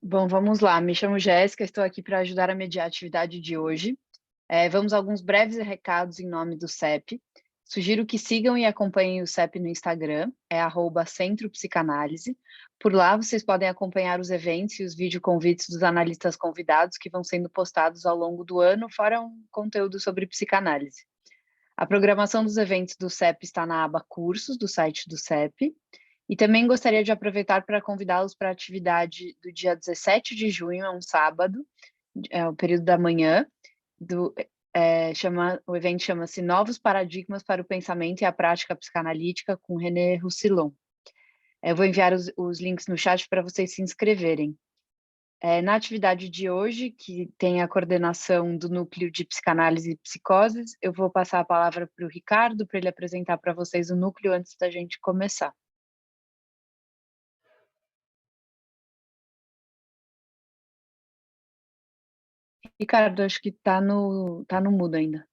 Bom, vamos lá. Me chamo Jéssica, estou aqui para ajudar a mediar a atividade de hoje. Vamos a alguns breves recados em nome do CEP. Sugiro que sigam e acompanhem o CEP no Instagram, é @Centro Psicanálise. Por lá vocês podem acompanhar os eventos e os videoconvites dos analistas convidados que vão sendo postados ao longo do ano, fora um conteúdo sobre psicanálise. A programação dos eventos do CEP está na aba Cursos do site do CEP. E também gostaria de aproveitar para convidá-los para a atividade do dia 17 de junho, é um sábado, é o período da manhã, o evento chama-se Novos Paradigmas para o Pensamento e a Prática Psicanalítica, com René Roussillon. Eu vou enviar os links no chat para vocês se inscreverem. Na atividade de hoje, que tem a coordenação do Núcleo de Psicanálise e Psicoses, eu vou passar a palavra para o Ricardo, para ele apresentar para vocês o núcleo antes da gente começar. Ricardo, acho que tá no mudo ainda.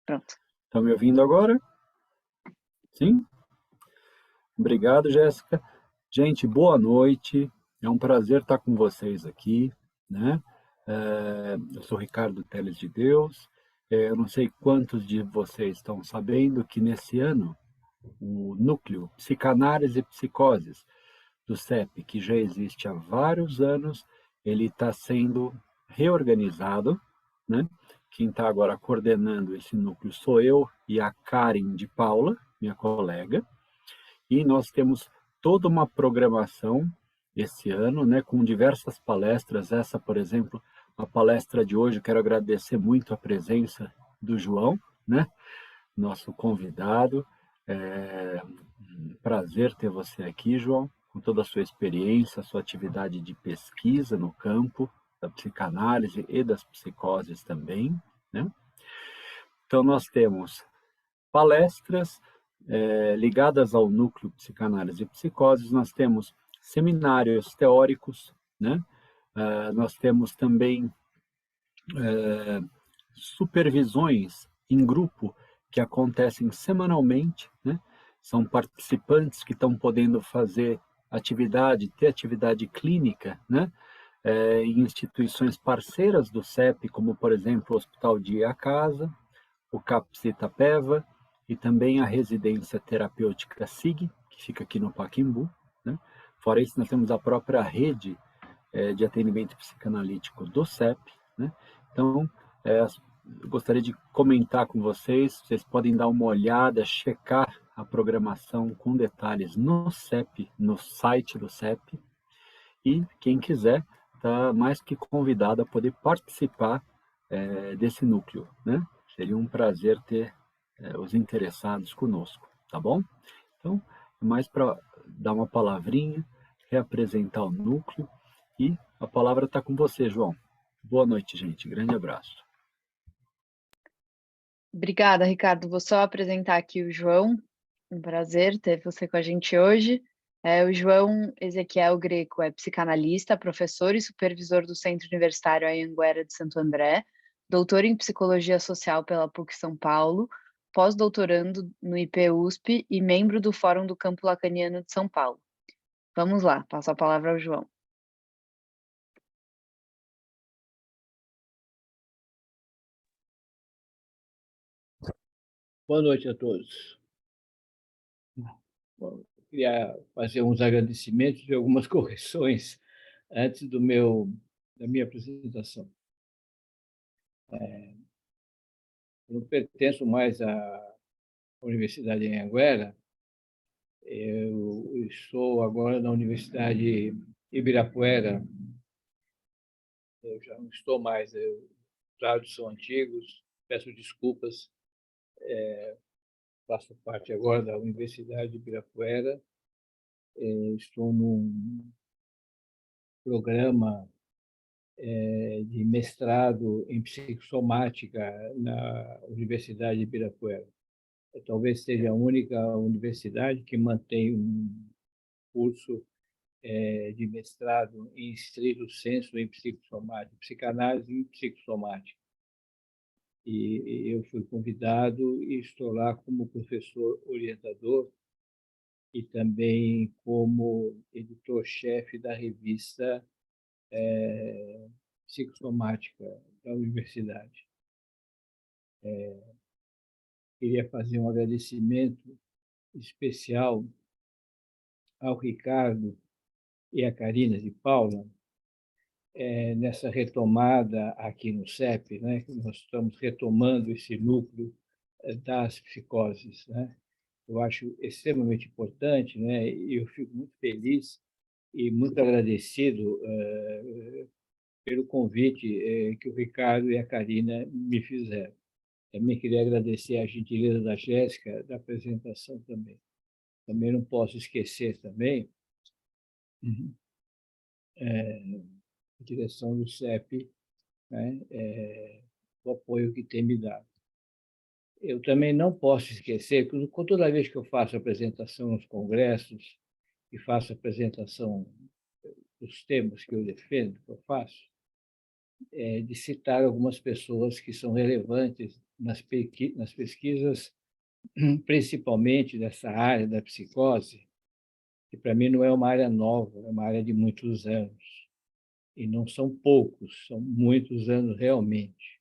Pronto. Estão me ouvindo agora? Sim? Obrigado, Jéssica. Gente, boa noite. É um prazer estar com vocês aqui, né? Eu sou Ricardo Teles de Deus. Eu não sei quantos de vocês estão sabendo que nesse ano o núcleo Psicanálise e Psicoses do CEP, que já existe há vários anos, ele está sendo reorganizado, né? Quem está agora coordenando esse núcleo sou eu e a Karen de Paula, minha colega, e nós temos toda uma programação esse ano, né, com diversas palestras. Essa, por exemplo, a palestra de hoje, quero agradecer muito a presença do João, né, nosso convidado. É um prazer ter você aqui, João, com toda a sua experiência, a sua atividade de pesquisa no campo da psicanálise e das psicoses também, né? Então, nós temos palestras ligadas ao núcleo psicanálise e psicoses, nós temos seminários teóricos, né? Nós temos também supervisões em grupo que acontecem semanalmente, né? São participantes que estão podendo fazer ter atividade clínica, né? Em instituições parceiras do CEP, como, por exemplo, o Hospital Dia Casa, o CAPS Itapeva e também a residência terapêutica SIG, que fica aqui no Pacaembu, né? Fora isso, nós temos a própria rede de atendimento psicanalítico do CEP, né? Então, eu gostaria de comentar com vocês podem dar uma olhada, checar a programação com detalhes no CEP, no site do CEP, e quem quiser está mais que convidado a poder participar desse núcleo, né? Seria um prazer ter os interessados conosco, tá bom? Então, mais para dar uma palavrinha, reapresentar o núcleo, e a palavra está com você, João. Boa noite, gente. Grande abraço. Obrigada, Ricardo. Vou só apresentar aqui o João. Um prazer ter você com a gente hoje. O João Ezequiel Greco é psicanalista, professor e supervisor do Centro Universitário Anhanguera de Santo André, doutor em Psicologia Social pela PUC São Paulo, pós-doutorando no IP-USP e membro do Fórum do Campo Lacaniano de São Paulo. Vamos lá, passo a palavra ao João. Boa noite a todos. Bom, eu queria fazer uns agradecimentos e algumas correções antes da minha apresentação. Eu não pertenço mais à Universidade de Anhanguera, eu estou agora na Universidade Ibirapuera. Eu já não estou mais, os dados são antigos, peço desculpas. Faço parte agora da Universidade de Ibirapuera, estou num programa de mestrado em psicossomática na Universidade de Ibirapuera. Talvez seja a única universidade que mantém um curso de mestrado em estrito sensu em psicossomática, psicanálise e psicossomática. E eu fui convidado e estou lá como professor orientador e também como editor-chefe da revista psicossomática da universidade. Queria fazer um agradecimento especial ao Ricardo e à Carina de Paula, nessa retomada aqui no CEP, né, que nós estamos retomando esse núcleo das psicoses, né? Eu acho extremamente importante, né, e eu fico muito feliz e muito agradecido pelo convite que o Ricardo e a Carina me fizeram. Também queria agradecer a gentileza da Jéssica da apresentação também. Também não posso esquecer também a direção do CEP, né, o apoio que tem me dado. Eu também não posso esquecer que toda vez que eu faço apresentação nos congressos e faço apresentação dos temas que eu defendo, que eu faço, de citar algumas pessoas que são relevantes nas pesquisas, principalmente dessa área da psicose, que para mim não é uma área nova, é uma área de muitos anos. E não são poucos, são muitos anos realmente.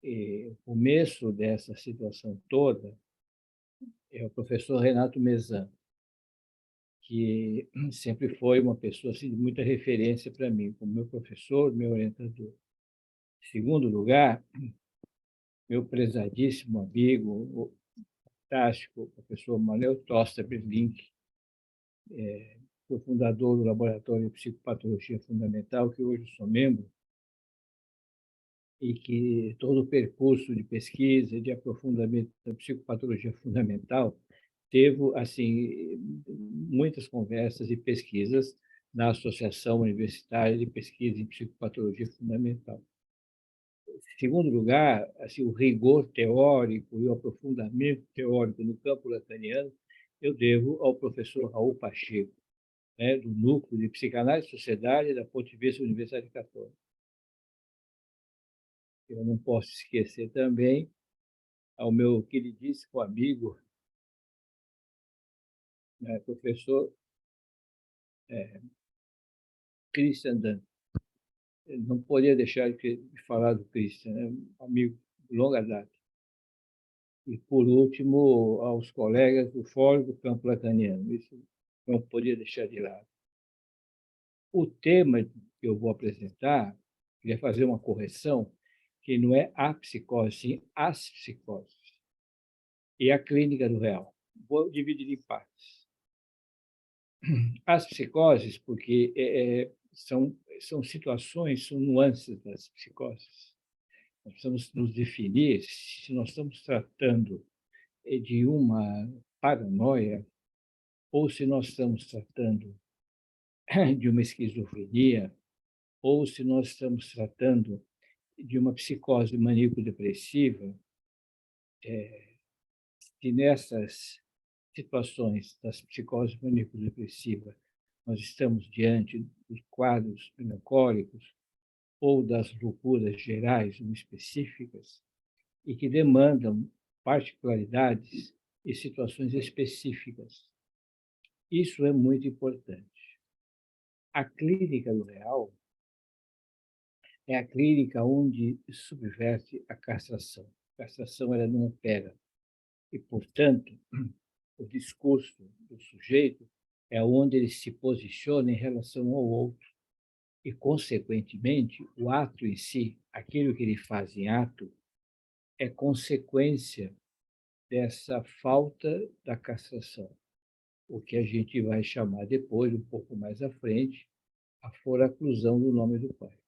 E o começo dessa situação toda é o professor Renato Mezan, que sempre foi uma pessoa assim, de muita referência para mim, como meu professor, meu orientador. Em segundo lugar, meu prezadíssimo amigo, o fantástico professor Manuel Tosta Berlink, foi fundador do Laboratório de Psicopatologia Fundamental, que hoje sou membro, e que todo o percurso de pesquisa, de aprofundamento da psicopatologia fundamental, teve assim, muitas conversas e pesquisas na Associação Universitária de Pesquisa em Psicopatologia Fundamental. Em segundo lugar, assim, o rigor teórico e o aprofundamento teórico no campo lacaniano eu devo ao professor Raul Pacheco, né, do Núcleo de Psicanálise e Sociedade da Pontifícia Universidade Católica. Eu não posso esquecer também ao meu queridíssimo amigo, né, professor Christian Dan. Eu não poderia deixar de falar do Christian, né, um amigo de longa data. E, por último, aos colegas do Fórum do Campo Lacaniano. Isso não poderia deixar de lado. O tema que eu vou apresentar, queria fazer uma correção, que não é a psicose, sim as psicoses. E a clínica do real. Vou dividir em partes. As psicoses, porque são situações, são nuances das psicoses. Nós precisamos nos definir se nós estamos tratando de uma paranoia ou se nós estamos tratando de uma esquizofrenia ou se nós estamos tratando de uma psicose maníaco-depressiva, que nessas situações das psicoses maníaco-depressivas nós estamos diante dos quadros melancólicos ou das loucuras gerais ou específicas e que demandam particularidades e situações específicas. Isso é muito importante. A clínica do real é a clínica onde subverte a castração. A castração ela não opera. E, portanto, o discurso do sujeito é onde ele se posiciona em relação ao outro. E, consequentemente, o ato em si, aquilo que ele faz em ato, é consequência dessa falta da castração, o que a gente vai chamar depois, um pouco mais à frente, a foraclusão do nome do pai.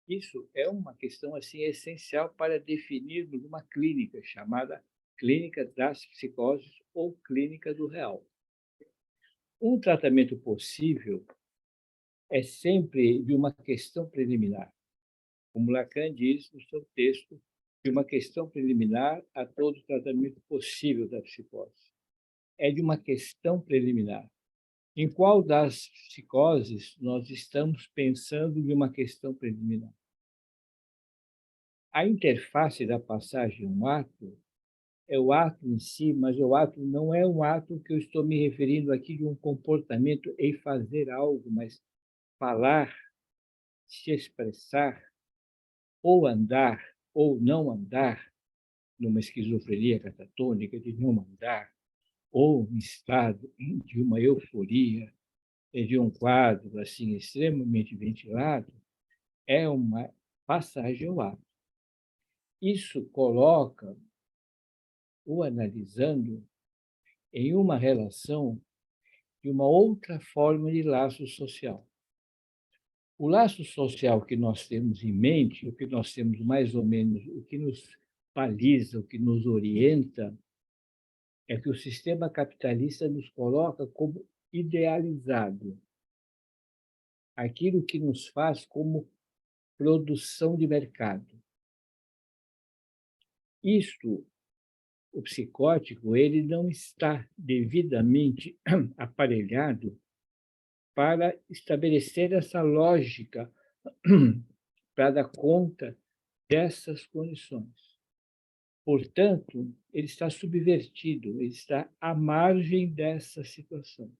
Isso é uma questão assim essencial para definirmos uma clínica chamada clínica das psicoses ou clínica do real. Um tratamento possível é sempre de uma questão preliminar. Como Lacan diz no seu texto, de uma questão preliminar a todo tratamento possível da psicose. É de uma questão preliminar. Em qual das psicoses nós estamos pensando de uma questão preliminar? A interface da passagem um ato é o ato em si, mas o ato não é um ato que eu estou me referindo aqui de um comportamento em fazer algo, mas falar se expressar, ou andar, ou não andar, numa esquizofrenia catatônica de não andar, ou um estado de uma euforia, de um quadro assim extremamente ventilado, é uma passagem ao ato. Isso coloca o analisando em uma relação de uma outra forma de laço social. O laço social que nós temos em mente, o que nós temos mais ou menos, o que nos baliza, o que nos orienta, é que o sistema capitalista nos coloca como idealizado, aquilo que nos faz como produção de mercado. Isto, o psicótico, ele não está devidamente aparelhado para estabelecer essa lógica, para dar conta dessas condições. Portanto, ele está subvertido, ele está à margem dessa situação.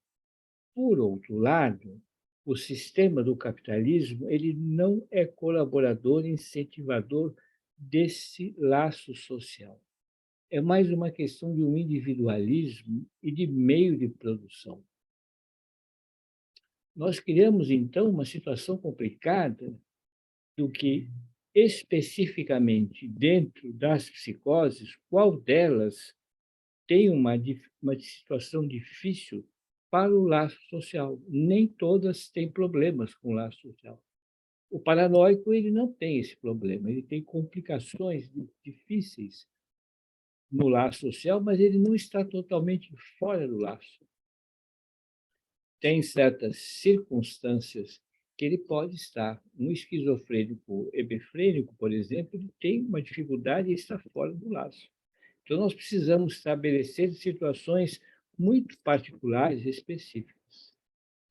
Por outro lado, o sistema do capitalismo ele não é colaborador, incentivador desse laço social. É mais uma questão de um individualismo e de meio de produção. Nós criamos, então, uma situação complicada do que, especificamente dentro das psicoses, qual delas tem uma situação difícil para o laço social. Nem todas têm problemas com o laço social. O paranoico ele não tem esse problema, ele tem complicações difíceis no laço social, mas ele não está totalmente fora do laço. Tem certas circunstâncias que ele pode estar. Um esquizofrênico hebefrênico, por exemplo, ele tem uma dificuldade e está fora do laço. Então, nós precisamos estabelecer situações muito particulares e específicas.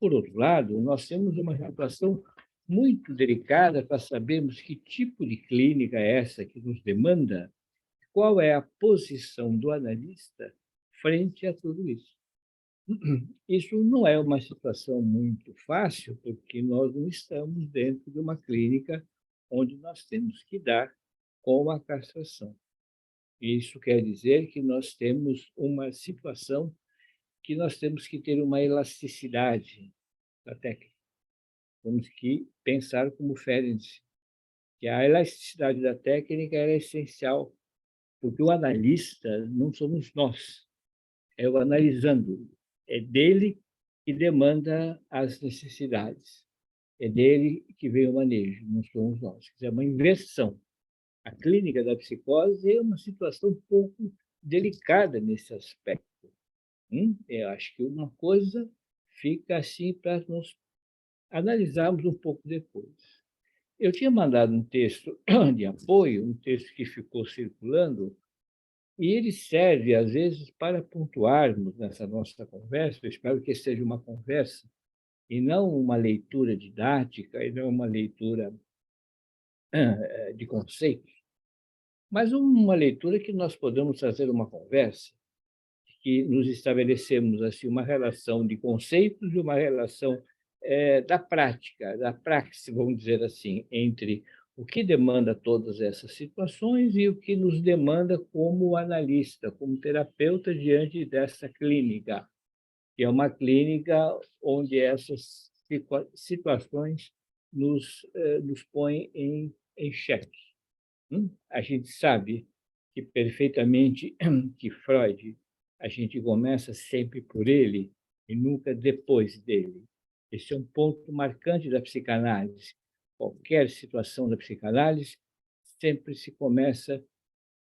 Por outro lado, nós temos uma situação muito delicada para sabermos que tipo de clínica é essa que nos demanda, qual é a posição do analista frente a tudo isso. Isso não é uma situação muito fácil, porque nós não estamos dentro de uma clínica onde nós temos que dar com a castração. Isso quer dizer que nós temos uma situação que nós temos que ter uma elasticidade da técnica. Temos que pensar como Ferenczi, que a elasticidade da técnica é essencial, porque o analista não somos nós, é o analisando. É dele que demanda as necessidades. É dele que vem o manejo, não somos nós. É uma inversão. A clínica da psicose é uma situação um pouco delicada nesse aspecto. Eu acho que uma coisa fica assim para nós analisarmos um pouco depois. Eu tinha mandado um texto de apoio, um texto que ficou circulando, e ele serve, às vezes, para pontuarmos nessa nossa conversa. Eu espero que seja uma conversa e não uma leitura didática, e não uma leitura de conceitos, mas uma leitura que nós podemos fazer uma conversa, que nos estabelecemos assim uma relação de conceitos e uma relação da prática, da praxis, vamos dizer assim, entre o que demanda todas essas situações e o que nos demanda como analista, como terapeuta diante dessa clínica, que é uma clínica onde essas situações nos põem em xeque. A gente sabe que perfeitamente que Freud, a gente começa sempre por ele e nunca depois dele. Esse é um ponto marcante da psicanálise. Qualquer situação da psicanálise sempre se começa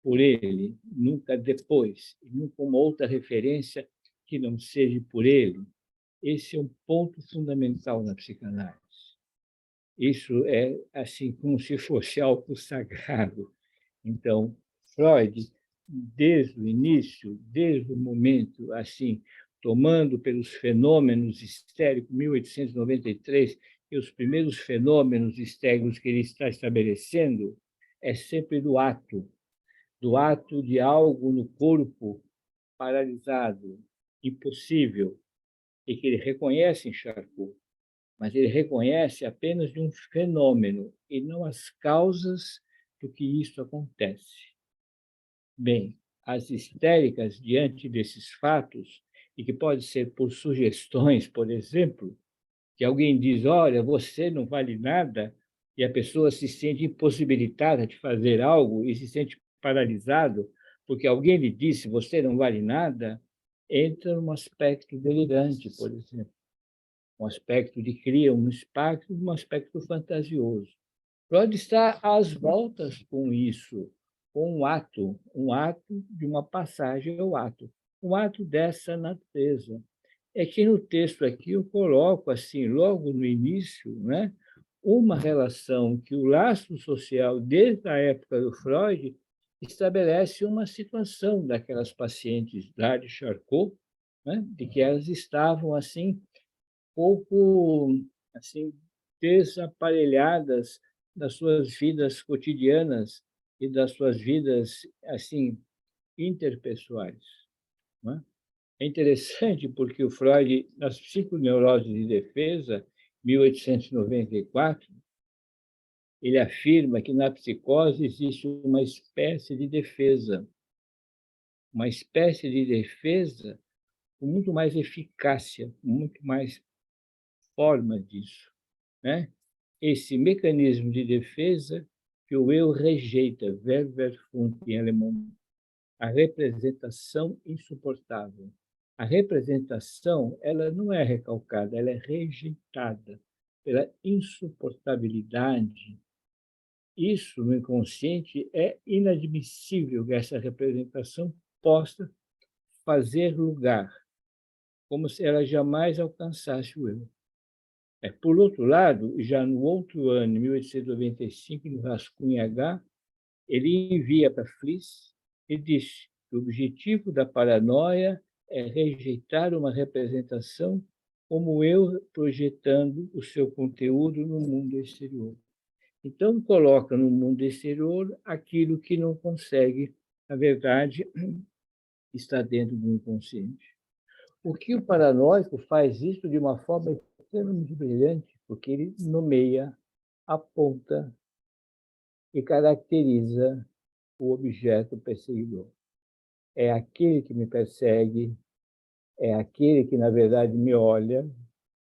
por ele, nunca depois, e nunca uma outra referência que não seja por ele. Esse é um ponto fundamental na psicanálise. Isso é assim como se fosse algo sagrado. Então, Freud, desde o início, desde o momento, assim, tomando pelos fenômenos histéricos, 1893, e os primeiros fenômenos histéricos que ele está estabelecendo é sempre do ato de algo no corpo paralisado, impossível, e que ele reconhece em Charcot. mas ele reconhece apenas de um fenômeno e não as causas do que isso acontece. Bem, as histéricas diante desses fatos, e que pode ser por sugestões, por exemplo, que alguém diz, olha, você não vale nada, e a pessoa se sente impossibilitada de fazer algo e se sente paralisado, porque alguém lhe disse, você não vale nada, entra num aspecto delirante, por exemplo, um aspecto de cria um aspecto fantasioso. Freud está às voltas com isso, com um ato de uma passagem ao ato, um ato dessa natureza. É que no texto aqui eu coloco, assim, logo no início, né, uma relação que o laço social, desde a época do Freud, estabelece uma situação daquelas pacientes lá de Charcot, né, de que elas estavam, assim, pouco assim desaparelhadas das suas vidas cotidianas e das suas vidas assim interpessoais, não é? É interessante porque o Freud, nas psiconeuroses de defesa, 1894, ele afirma que na psicose existe uma espécie de defesa com muito mais eficácia, com muito mais forma disso, né? Esse mecanismo de defesa que o eu rejeita, Werberfund em alemão, a representação insuportável. A representação, ela não é recalcada, ela é rejeitada pela insuportabilidade. Isso, no inconsciente, é inadmissível que essa representação possa fazer lugar, como se ela jamais alcançasse o eu. Por outro lado, já no outro ano, em 1895, no Rascunho H, ele envia para Fliss e diz que o objetivo da paranoia é rejeitar uma representação como eu projetando o seu conteúdo no mundo exterior. Então, coloca no mundo exterior aquilo que não consegue, na verdade, está dentro do inconsciente. O que o paranoico faz isso de uma forma extremamente brilhante, porque ele nomeia, aponta e caracteriza o objeto perseguidor. É aquele que me persegue, é aquele que, na verdade, me olha.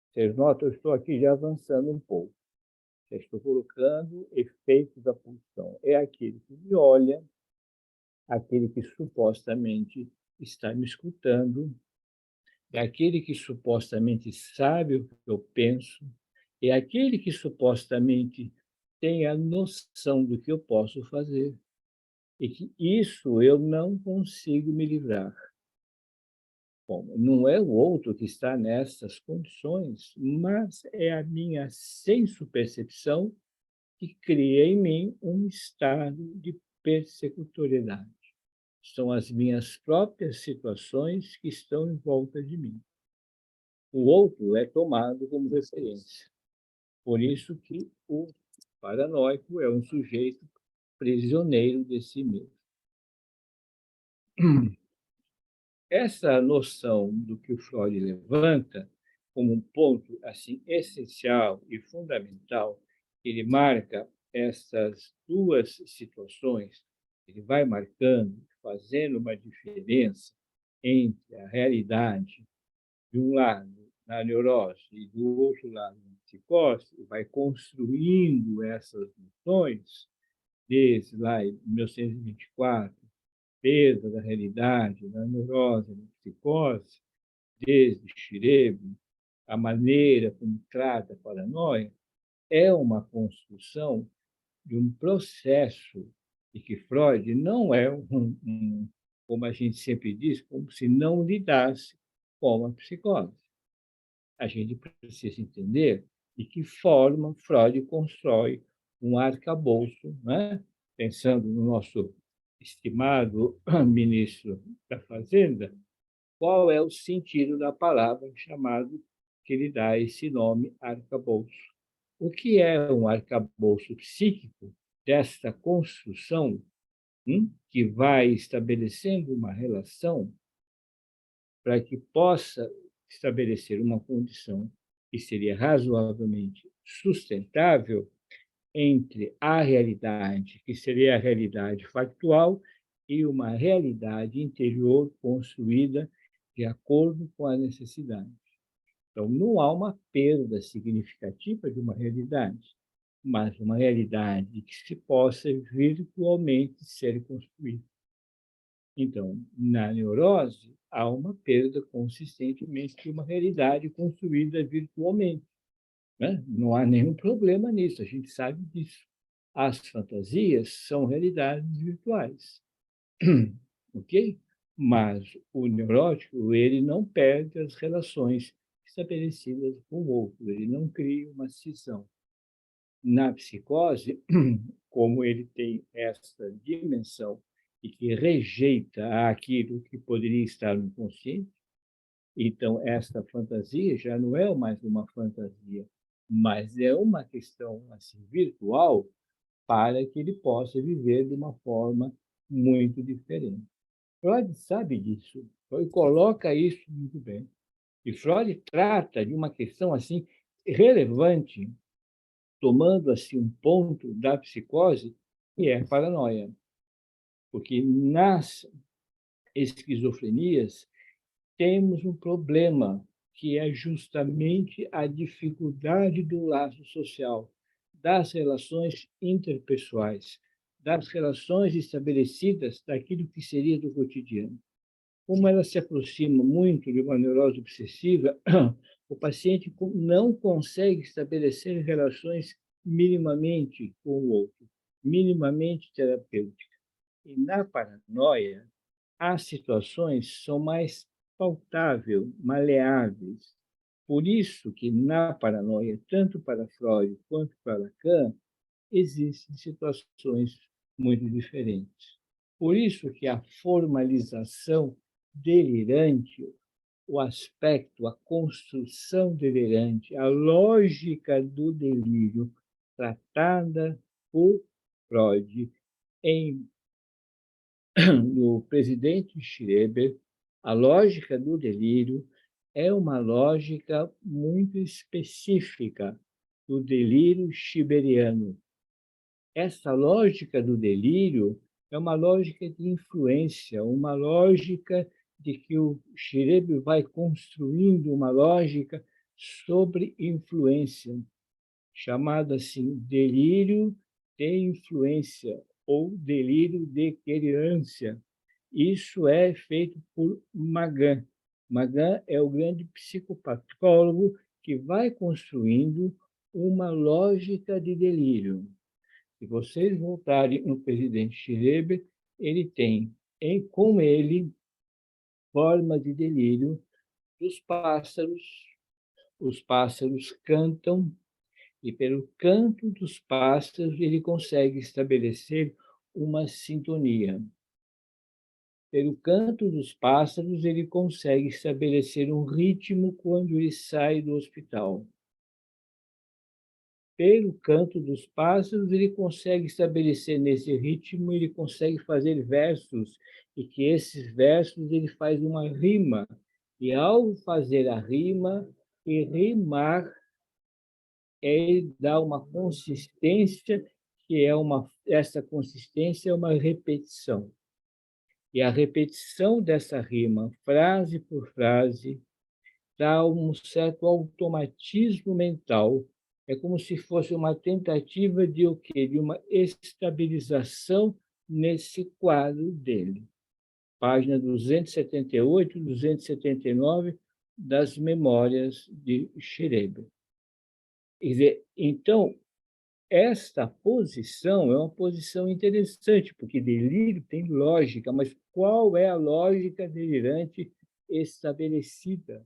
Vocês notam, eu estou aqui já avançando um pouco. Já estou colocando efeitos da pulsão. É aquele que me olha, aquele que supostamente está me escutando, é aquele que supostamente sabe o que eu penso, é aquele que supostamente tem a noção do que eu posso fazer, e que isso eu não consigo me livrar. Bom, não é o outro que está nessas condições, mas é a minha senso-percepção que cria em mim um estado de persecutoriedade. São as minhas próprias situações que estão em volta de mim. O outro é tomado como referência. Por isso que o paranoico é um sujeito prisioneiro de si mesmo. Essa noção do que o Freud levanta como um ponto assim essencial e fundamental, ele marca essas duas situações, ele vai marcando, fazendo uma diferença entre a realidade de um lado na neurose e do outro lado na psicose, vai construindo essas noções desde lá em 1924, perda da realidade, da neurose, da psicose, desde Schreber, a maneira como trata a paranoia, é uma construção de um processo e que Freud não é como a gente sempre diz, como se não lidasse com a psicose. A gente precisa entender de que forma Freud constrói um arcabouço, né? Pensando no nosso estimado ministro da Fazenda, qual é o sentido da palavra chamado que lhe dá esse nome arcabouço. O que é um arcabouço psíquico desta construção que vai estabelecendo uma relação para que possa estabelecer uma condição que seria razoavelmente sustentável, entre a realidade, que seria a realidade factual, e uma realidade interior construída de acordo com a necessidade. Então, não há uma perda significativa de uma realidade, mas uma realidade que se possa virtualmente ser construída. Então, na neurose, há uma perda consistentemente de uma realidade construída virtualmente, né? Não há nenhum problema nisso, a gente sabe disso. As fantasias são realidades virtuais, ok? Mas o neurótico, ele não perde as relações estabelecidas com o outro, ele não cria uma cisão. Na psicose, como ele tem essa dimensão e que rejeita aquilo que poderia estar no consciente, então esta fantasia já não é mais uma fantasia, mas é uma questão assim, virtual para que ele possa viver de uma forma muito diferente. Freud sabe disso, Freud coloca isso muito bem. E Freud trata de uma questão assim relevante, tomando assim um ponto da psicose, que é a paranoia. Porque nas esquizofrenias temos um problema, que é justamente a dificuldade do laço social, das relações interpessoais, das relações estabelecidas daquilo que seria do cotidiano. Como ela se aproxima muito de uma neurose obsessiva, o paciente não consegue estabelecer relações minimamente com o outro, minimamente terapêuticas. E na paranoia, as situações são mais palpáveis, maleáveis. Por isso que na paranoia, tanto para Freud quanto para Lacan, existem situações muito diferentes. Por isso que a formalização delirante, o aspecto, a construção delirante, a lógica do delírio tratada por Freud no presidente Schreber, a lógica do delírio é uma lógica muito específica do delírio schreberiano. Essa lógica do delírio é uma lógica de influência, uma lógica de que o Schreber vai construindo uma lógica sobre influência, chamada assim delírio de influência ou delírio de querência. Isso é feito por Magan. Magan é o grande psicopatólogo que vai construindo uma lógica de delírio. Se vocês voltarem no presidente Schreber, ele tem com ele forma de delírio dos pássaros. Os pássaros cantam e, pelo canto dos pássaros, ele consegue estabelecer uma sintonia. Pelo canto dos pássaros, ele consegue estabelecer um ritmo quando ele sai do hospital. Pelo canto dos pássaros, ele consegue estabelecer nesse ritmo, ele consegue fazer versos, e que esses versos ele faz uma rima. E, ao fazer a rima e rimar, ele dá uma consistência, que é essa consistência é uma repetição. E a repetição dessa rima, frase por frase, dá um certo automatismo mental. É como se fosse uma tentativa de o quê? De uma estabilização nesse quadro dele. Página 278, 279 das Memórias de Schreber. Quer dizer, então, esta posição é uma posição interessante, porque delírio tem lógica, mas qual é a lógica delirante estabelecida?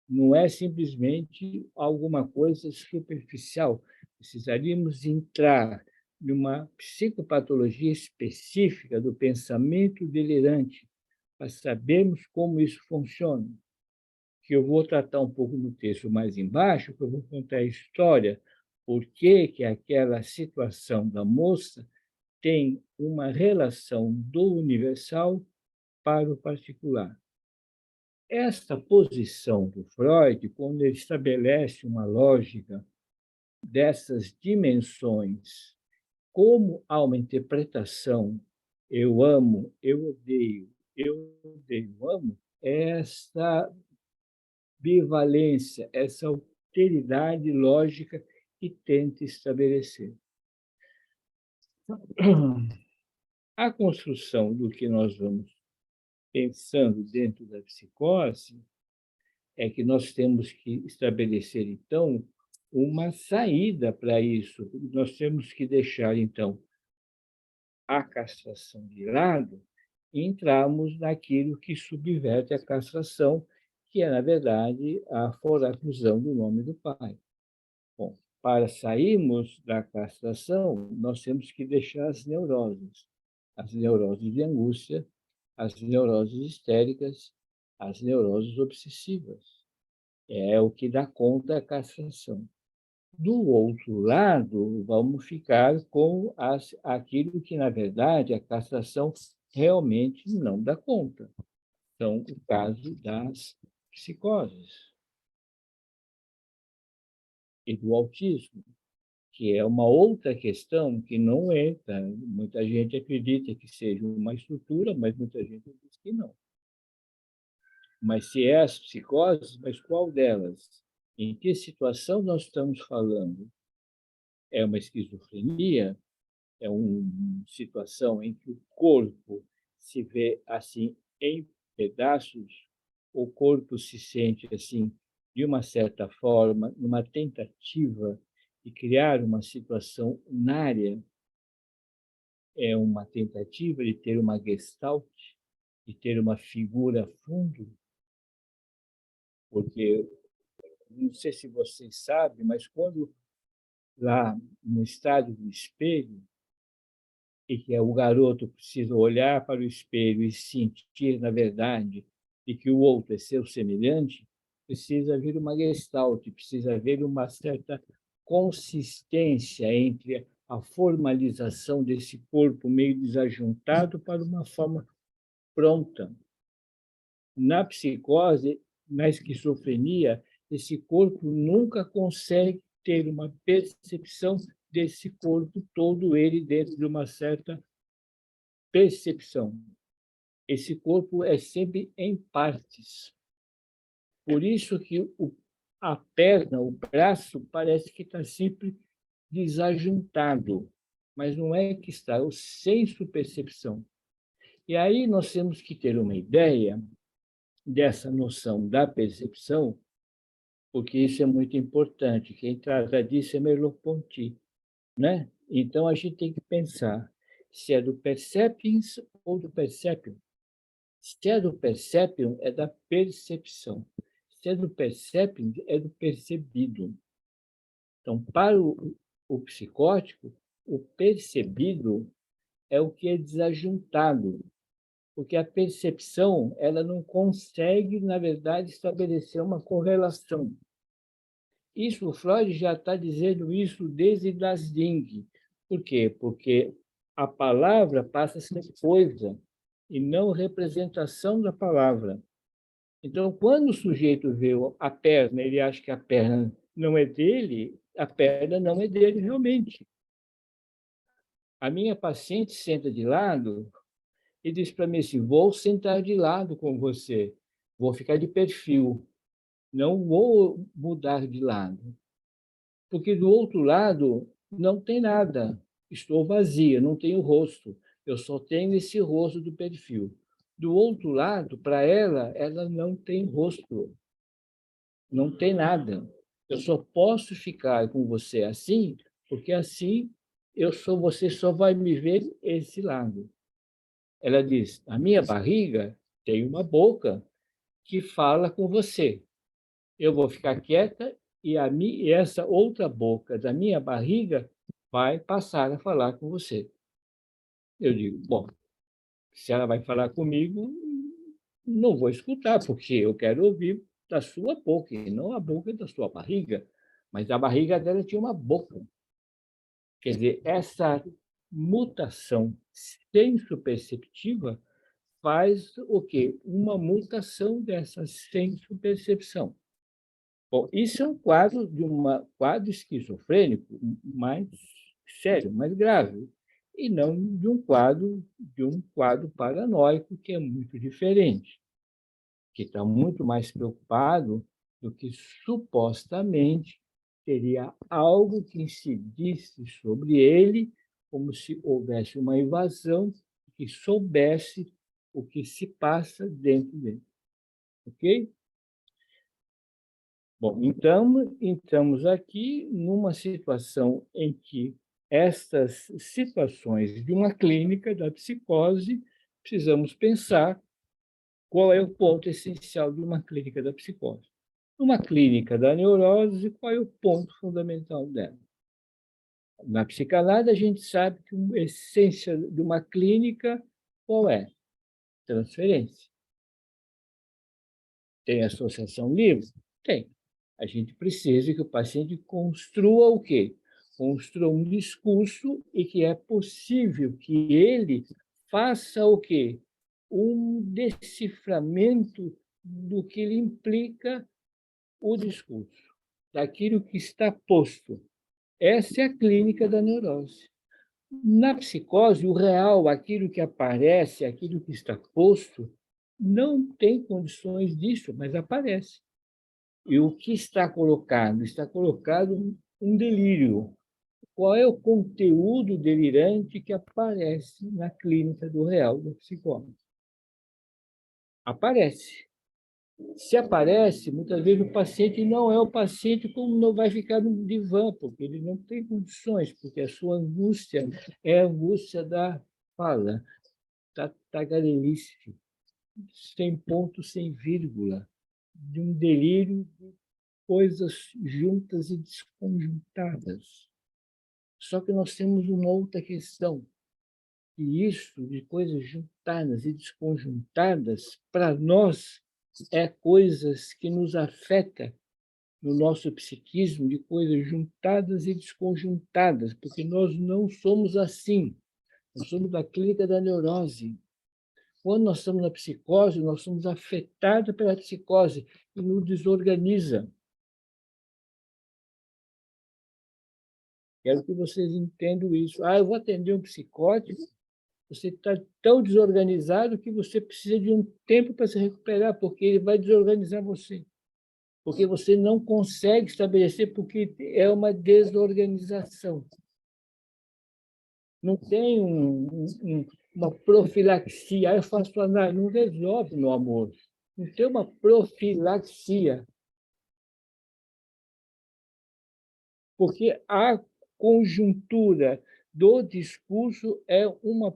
Não é simplesmente alguma coisa superficial. Precisaríamos entrar numa psicopatologia específica do pensamento delirante para sabermos como isso funciona. Que eu vou tratar um pouco no texto mais embaixo, que eu vou contar a história, por que aquela situação da moça tem uma relação do universal para o particular. esta posição do Freud, quando ele estabelece uma lógica dessas dimensões, como há uma interpretação, eu amo, eu odeio, amo, essa bivalência, essa alteridade lógica que tenta estabelecer. A construção do que nós vamos pensando dentro da psicose é que nós temos que estabelecer, então, uma saída para isso. Nós temos que deixar, então, a castração de lado e entrarmos naquilo que subverte a castração, que é, na verdade, a foraclusão do nome do pai. Bom, para sairmos da castração, nós temos que deixar as neuroses de angústia, as neuroses histéricas, as neuroses obsessivas. É o que dá conta da castração. Do outro lado, vamos ficar com aquilo que, na verdade, a castração realmente não dá conta. São o caso das psicoses e do autismo, que é uma outra questão que não entra. Muita gente acredita que seja uma estrutura, mas muita gente diz que não. Mas se é as psicoses, mas qual delas? Em que situação nós estamos falando? É uma esquizofrenia? É uma situação em que o corpo se vê assim em pedaços? O corpo se sente assim, de uma certa forma, numa tentativa de criar uma situação unária? É uma tentativa de ter uma gestalt, de ter uma figura fundo? Porque, não sei se vocês sabem, mas quando lá no estádio do espelho, e que o garoto precisa olhar para o espelho e sentir, na verdade, e que o outro é seu semelhante, precisa haver uma gestalt, precisa haver uma certa consistência entre a formalização desse corpo meio desajuntado para uma forma pronta. Na psicose, na esquizofrenia, esse corpo nunca consegue ter uma percepção desse corpo todo ele dentro de uma certa percepção. Esse corpo é sempre em partes. Por isso que a perna, o braço, parece que está sempre desajuntado, mas não é que está, é o senso-percepção. E aí nós temos que ter uma ideia dessa noção da percepção, porque isso é muito importante. Quem trata disso é Merleau-Ponty, né? Então, a gente tem que pensar se é do percepiens ou do percepium. Se é do percepium, é da percepção. Se é do percepium, é do percebido. Então, para o psicótico, o percebido é o que é desajuntado, porque a percepção ela não consegue, na verdade, estabelecer uma correlação. Isso, o Freud já está dizendo isso desde das Ding. Por quê? Porque a palavra passa a ser coisa e não representação da palavra. Então, quando o sujeito vê a perna, ele acha que a perna não é dele, a perna não é dele realmente. A minha paciente senta de lado e diz para mim assim: vou sentar de lado com você, vou ficar de perfil, não vou mudar de lado. Porque do outro lado não tem nada, estou vazia, não tenho rosto, eu só tenho esse rosto do perfil. Do outro lado, para ela não tem rosto, não tem nada. Eu só posso ficar com você assim, porque assim você só vai me ver esse lado. Ela diz: a minha barriga tem uma boca que fala com você. Eu vou ficar quieta e essa outra boca da minha barriga vai passar a falar com você. Eu digo: bom, se ela vai falar comigo, não vou escutar, porque eu quero ouvir da sua boca, e não a boca da sua barriga. Mas a barriga dela tinha uma boca. Quer dizer, essa mutação senso-perceptiva faz o quê? Uma mutação dessa senso-percepção. Bom, isso é um quadro de um quadro esquizofrênico mais sério, mais grave, e não de um quadro paranoico, que é muito diferente, que está muito mais preocupado do que supostamente teria algo que incidisse sobre ele, como se houvesse uma invasão que soubesse o que se passa dentro dele. Ok? Bom, então, entramos aqui numa situação em que estas situações de uma clínica da psicose, precisamos pensar qual é o ponto essencial de uma clínica da psicose. Uma clínica da neurose, qual é o ponto fundamental dela? Na psicanálise, a gente sabe que a essência de uma clínica, qual é? Transferência. Tem associação livre? Tem. A gente precisa que o paciente construa o quê? Construa um discurso e que é possível que ele faça o quê? Um deciframento do que ele implica o discurso, daquilo que está posto. Essa é a clínica da neurose. Na psicose, o real, aquilo que aparece, aquilo que está posto, não tem condições disso, mas aparece. E o que está colocado? Está colocado um delírio. Qual é o conteúdo delirante que aparece na clínica do real da psicose? Aparece. Se aparece, muitas vezes o paciente não é o paciente, como não vai ficar no divã, porque ele não tem condições, porque a sua angústia é a angústia da fala, da tagarelice, sem ponto, sem vírgula, de um delírio de coisas juntas e desconjuntadas. Só que nós temos uma outra questão, que isso de coisas juntadas e desconjuntadas, para nós, é coisas que nos afeta no nosso psiquismo, de coisas juntadas e desconjuntadas, porque nós não somos assim. Nós somos da clínica da neurose. Quando nós estamos na psicose, nós somos afetados pela psicose e nos desorganiza. Quero que vocês entendam isso. Eu vou atender um psicótico. Você está tão desorganizado que você precisa de um tempo para se recuperar, porque ele vai desorganizar você. Porque você não consegue estabelecer, porque é uma desorganização. Não tem uma profilaxia. Eu faço análise, não resolve, meu amor. Não tem uma profilaxia. Porque a conjuntura do discurso é uma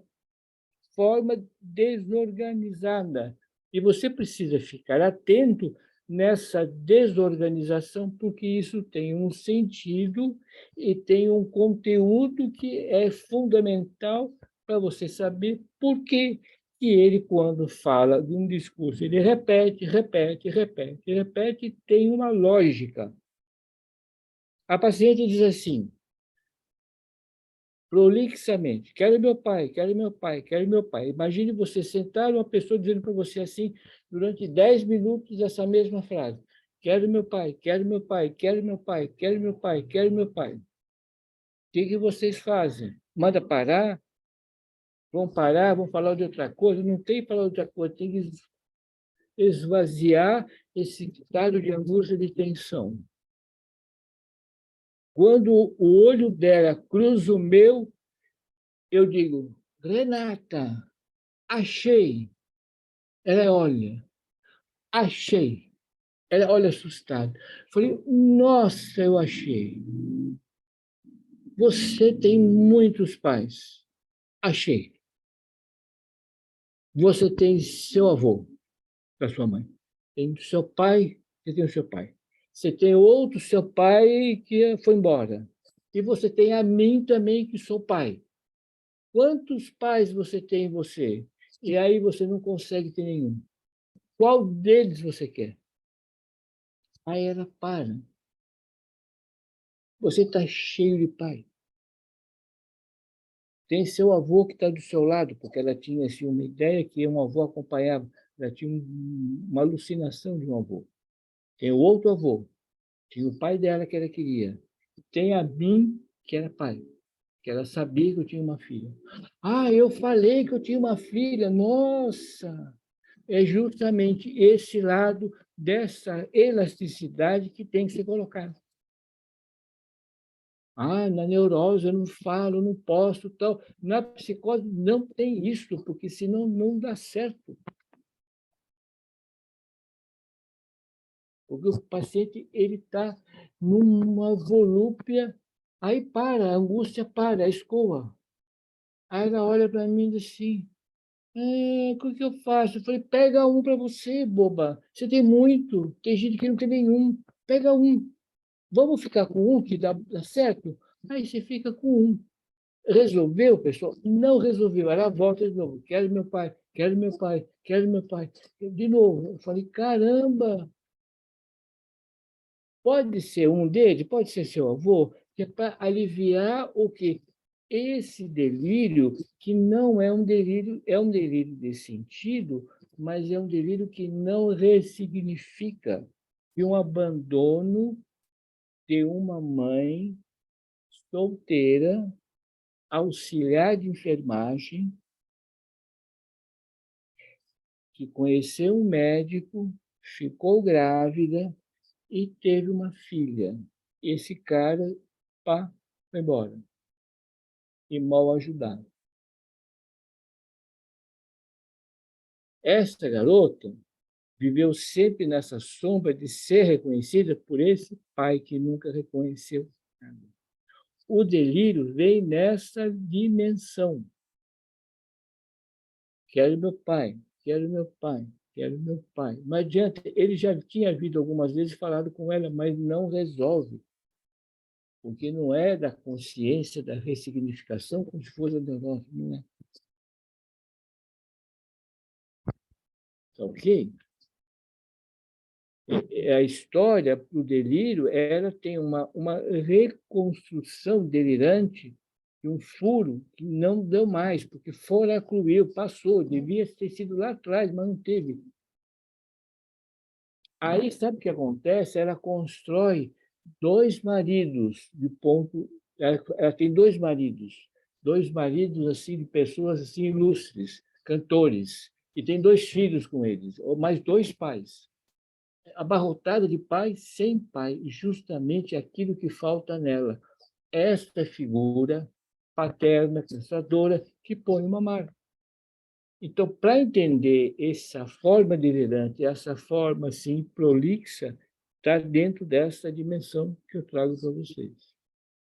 forma desorganizada. E você precisa ficar atento nessa desorganização, porque isso tem um sentido e tem um conteúdo que é fundamental para você saber por que ele, quando fala de um discurso, ele repete, repete, repete, repete, e tem uma lógica. A paciente diz assim, prolixamente, quero meu pai, quero meu pai, quero meu pai. Imagine você sentar uma pessoa dizendo para você assim, durante 10 minutos, essa mesma frase. Quero meu pai, quero meu pai, quero meu pai, quero meu pai, quero meu pai. O que vocês fazem? Manda parar? Vão parar? Vão falar de outra coisa? Não tem que falar de outra coisa, tem que esvaziar esse estado de angústia e de tensão. Quando o olho dela cruza o meu, eu digo, Renata, achei. Ela olha, achei. Ela olha assustada. Falei, nossa, eu achei. Você tem muitos pais. Achei. Você tem seu avô, da sua mãe. Tem seu pai, você tem o seu pai. Você tem outro seu pai que foi embora. E você tem a mim também, que sou pai. Quantos pais você tem em você? E aí você não consegue ter nenhum. Qual deles você quer? Aí ela para. Você está cheio de pai. Tem seu avô que está do seu lado, porque ela tinha assim, uma ideia que um avô acompanhava. Ela tinha uma alucinação de um avô. Tem o outro avô, tinha o pai dela que ela queria. Tem a mim, que era pai, que ela sabia que eu tinha uma filha. Ah, eu falei que eu tinha uma filha. Nossa! É justamente esse lado dessa elasticidade que tem que ser colocado. Ah, na neurose eu não falo, não posso, tal. Na psicose não tem isso, porque senão não dá certo. Porque o paciente ele está numa volúpia, aí para, a angústia para, escoa. Aí ela olha para mim e diz assim, o que eu faço? Eu falei, pega um para você, boba. Você tem muito, tem gente que não tem nenhum. Pega um. Vamos ficar com um que dá certo? Aí você fica com um. Resolveu, pessoal? Não resolveu. Ela volta de novo. Quero meu pai, quero meu pai, quero meu pai. De novo. Eu falei, caramba, pode ser um deles, pode ser seu avô, que é para aliviar o quê? Esse delírio, que não é um delírio de sentido, mas é um delírio que não ressignifica e um abandono de uma mãe solteira, auxiliar de enfermagem, que conheceu um médico, ficou grávida e teve uma filha. Esse cara, pá, foi embora. E mal ajudado. Esta garota viveu sempre nessa sombra de ser reconhecida por esse pai que nunca reconheceu nada. O delírio vem nessa dimensão. Quero meu pai, quero meu pai, quero meu pai. Não adianta, ele já tinha vindo algumas vezes falado com ela, mas não resolve, porque não é da consciência, da ressignificação, como se fosse do nosso, não é? Tá ok? A história para o delírio, ela tem uma reconstrução delirante de um furo que não deu mais, porque fora concluiu, passou, devia ter sido lá atrás, mas não teve. Aí, sabe o que acontece? Ela constrói dois maridos, de ponto. Ela tem dois maridos assim de pessoas assim ilustres, cantores, e tem dois filhos com eles, ou mais dois pais. Abarrotada de pai sem pai, justamente aquilo que falta nela. Esta figura paterna, pensadora, que põe uma marca. Então, para entender essa forma delirante, essa forma assim prolixa, está dentro dessa dimensão que eu trago para vocês.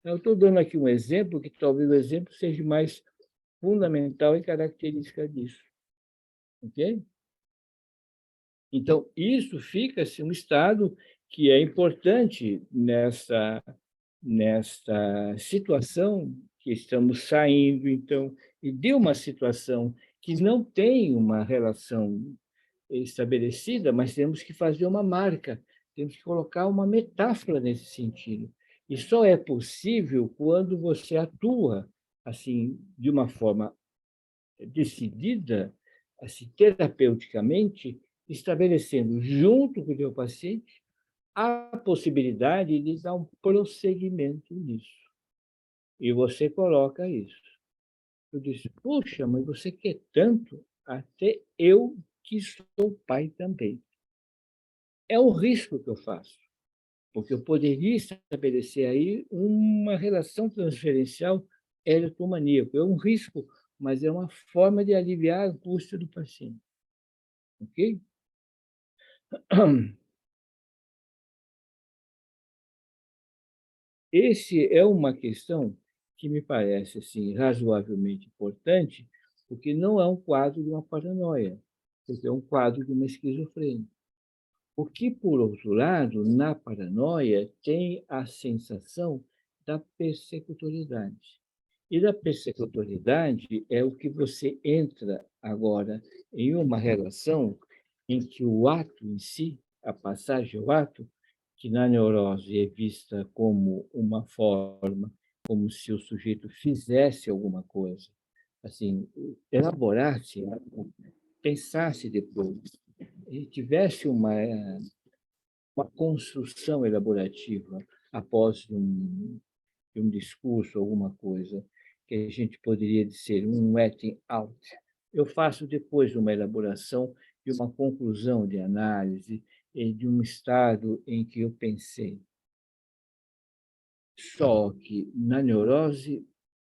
Eu estou dando aqui um exemplo, que talvez o exemplo seja mais fundamental e característica disso. Ok? Então, isso fica-se um estado que é importante nesta situação que estamos saindo, então, e de uma situação que não tem uma relação estabelecida, mas temos que fazer uma marca, temos que colocar uma metáfora nesse sentido. E só é possível quando você atua assim de uma forma decidida, assim terapeuticamente, estabelecendo junto com o teu paciente a possibilidade de dar um prosseguimento nisso. E você coloca isso. Eu disse, puxa, mas você quer tanto, até eu que sou pai também. É o risco que eu faço, porque eu poderia estabelecer aí uma relação transferencial eritromaníaca. É um risco, mas é uma forma de aliviar a angústia do paciente. Ok? Esse é uma questão que me parece assim, razoavelmente importante, porque não é um quadro de uma paranoia, porque é um quadro de uma esquizofrenia. O que, por outro lado, na paranoia, tem a sensação da persecutoriedade. E da persecutoriedade é o que você entra agora em uma relação em que o ato em si, a passagem ao ato, que na neurose é vista como uma forma como se o sujeito fizesse alguma coisa, assim, elaborasse, pensasse depois, e tivesse uma construção elaborativa após um discurso, alguma coisa, que a gente poderia dizer um acting out. Eu faço depois uma elaboração e uma conclusão de análise e de um estado em que eu pensei. Só que na neurose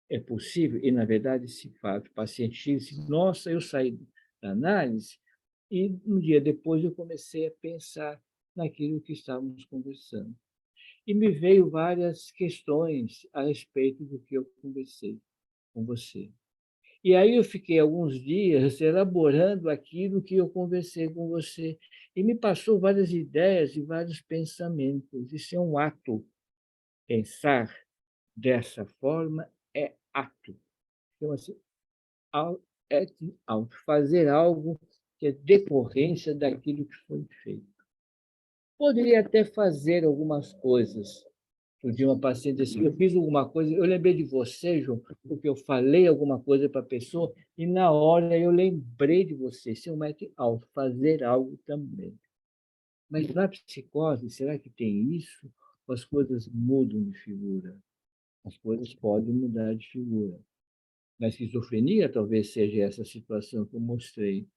é possível, e na verdade se faz. O paciente diz, nossa, eu saí da análise e um dia depois eu comecei a pensar naquilo que estávamos conversando. E me veio várias questões a respeito do que eu conversei com você. E aí eu fiquei alguns dias elaborando aquilo que eu conversei com você e me passou várias ideias e vários pensamentos. Isso é um ato. Pensar dessa forma é ato. Chama-se acting out, fazer algo que é decorrência daquilo que foi feito. Poderia até fazer algumas coisas. Um dia uma paciente disse, eu fiz alguma coisa, eu lembrei de você, João, porque eu falei alguma coisa para a pessoa e na hora eu lembrei de você. Isso é um acting out, fazer algo também. Mas na psicose, será que tem isso? Ou as coisas mudam de figura? As coisas podem mudar de figura. Na esquizofrenia, talvez seja essa situação que eu mostrei.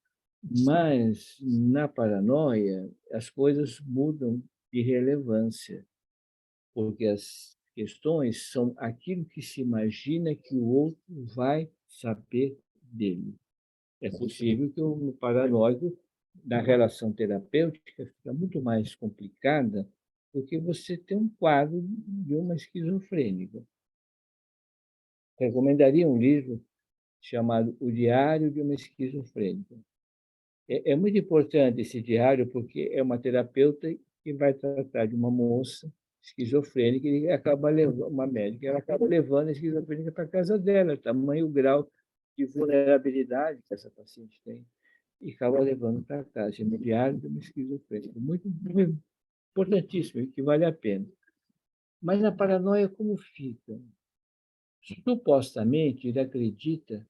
Mas na paranoia, as coisas mudam de relevância, porque as questões são aquilo que se imagina que o outro vai saber dele. É possível que o paranoico, da relação terapêutica, fica muito mais complicada, porque você tem um quadro de uma esquizofrênica. Recomendaria um livro chamado O Diário de uma Esquizofrênica. É muito importante esse diário, porque é uma terapeuta que vai tratar de uma moça esquizofrênica e acaba levando, uma médica, ela acaba levando a esquizofrênica para a casa dela, tamanho o grau de vulnerabilidade que essa paciente tem, e acaba levando para casa. É o diário de uma esquizofrênica. Muito importantíssimo, que vale a pena. Mas na paranoia, como fica? Supostamente, ele acredita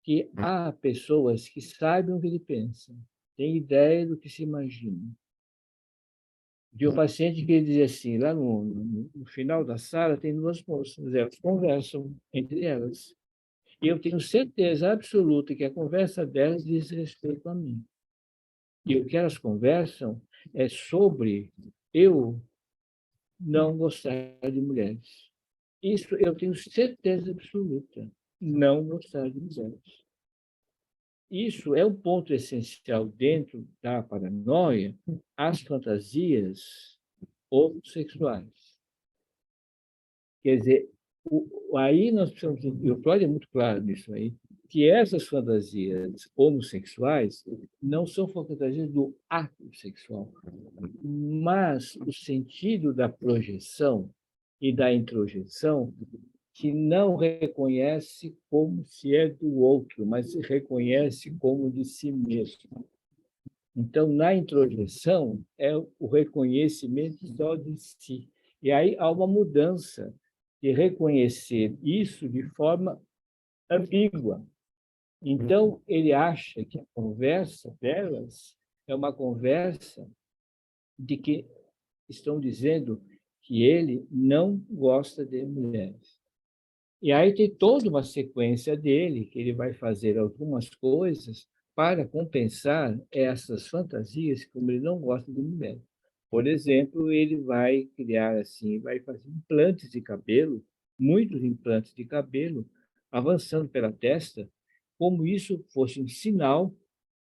que há pessoas que sabem o que ele pensa, têm ideia do que se imagina. De um paciente que ele dizia assim, lá no final da sala tem duas moças, elas conversam entre elas. E eu tenho certeza absoluta que a conversa delas diz respeito a mim. E o que elas conversam é sobre eu não gostar de mulheres. Isso eu tenho certeza absoluta, não gostar de mulheres. Isso é um ponto essencial dentro da paranoia, as fantasias homossexuais. Quer dizer, aí nós precisamos, e o Freud é muito claro nisso aí, que essas fantasias homossexuais não são fantasias do ato sexual, mas o sentido da projeção e da introjeção que não reconhece como se é do outro, mas se reconhece como de si mesmo. Então, na introjeção, é o reconhecimento só de si. E aí há uma mudança de reconhecer isso de forma ambígua. Então, ele acha que a conversa delas é uma conversa de que estão dizendo que ele não gosta de mulheres. E aí tem toda uma sequência dele, que ele vai fazer algumas coisas para compensar essas fantasias, como ele não gosta de mulher. Por exemplo, ele vai criar assim, vai fazer implantes de cabelo, muitos implantes de cabelo, avançando pela testa, como isso fosse um sinal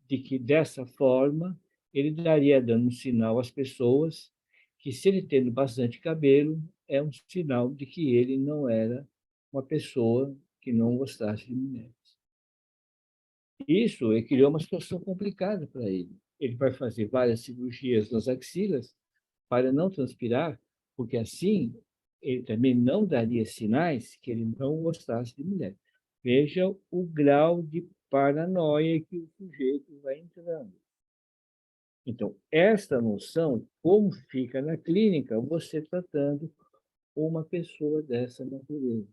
de que, dessa forma, ele daria dando um sinal às pessoas que, se ele tendo bastante cabelo, é um sinal de que ele não era uma pessoa que não gostasse de mulheres. Isso criou uma situação complicada para ele. Ele vai fazer várias cirurgias nas axilas para não transpirar, porque assim ele também não daria sinais que ele não gostasse de mulher. Veja o grau de paranoia que o sujeito vai entrando. Então, esta noção, como fica na clínica, você tratando ou uma pessoa dessa natureza.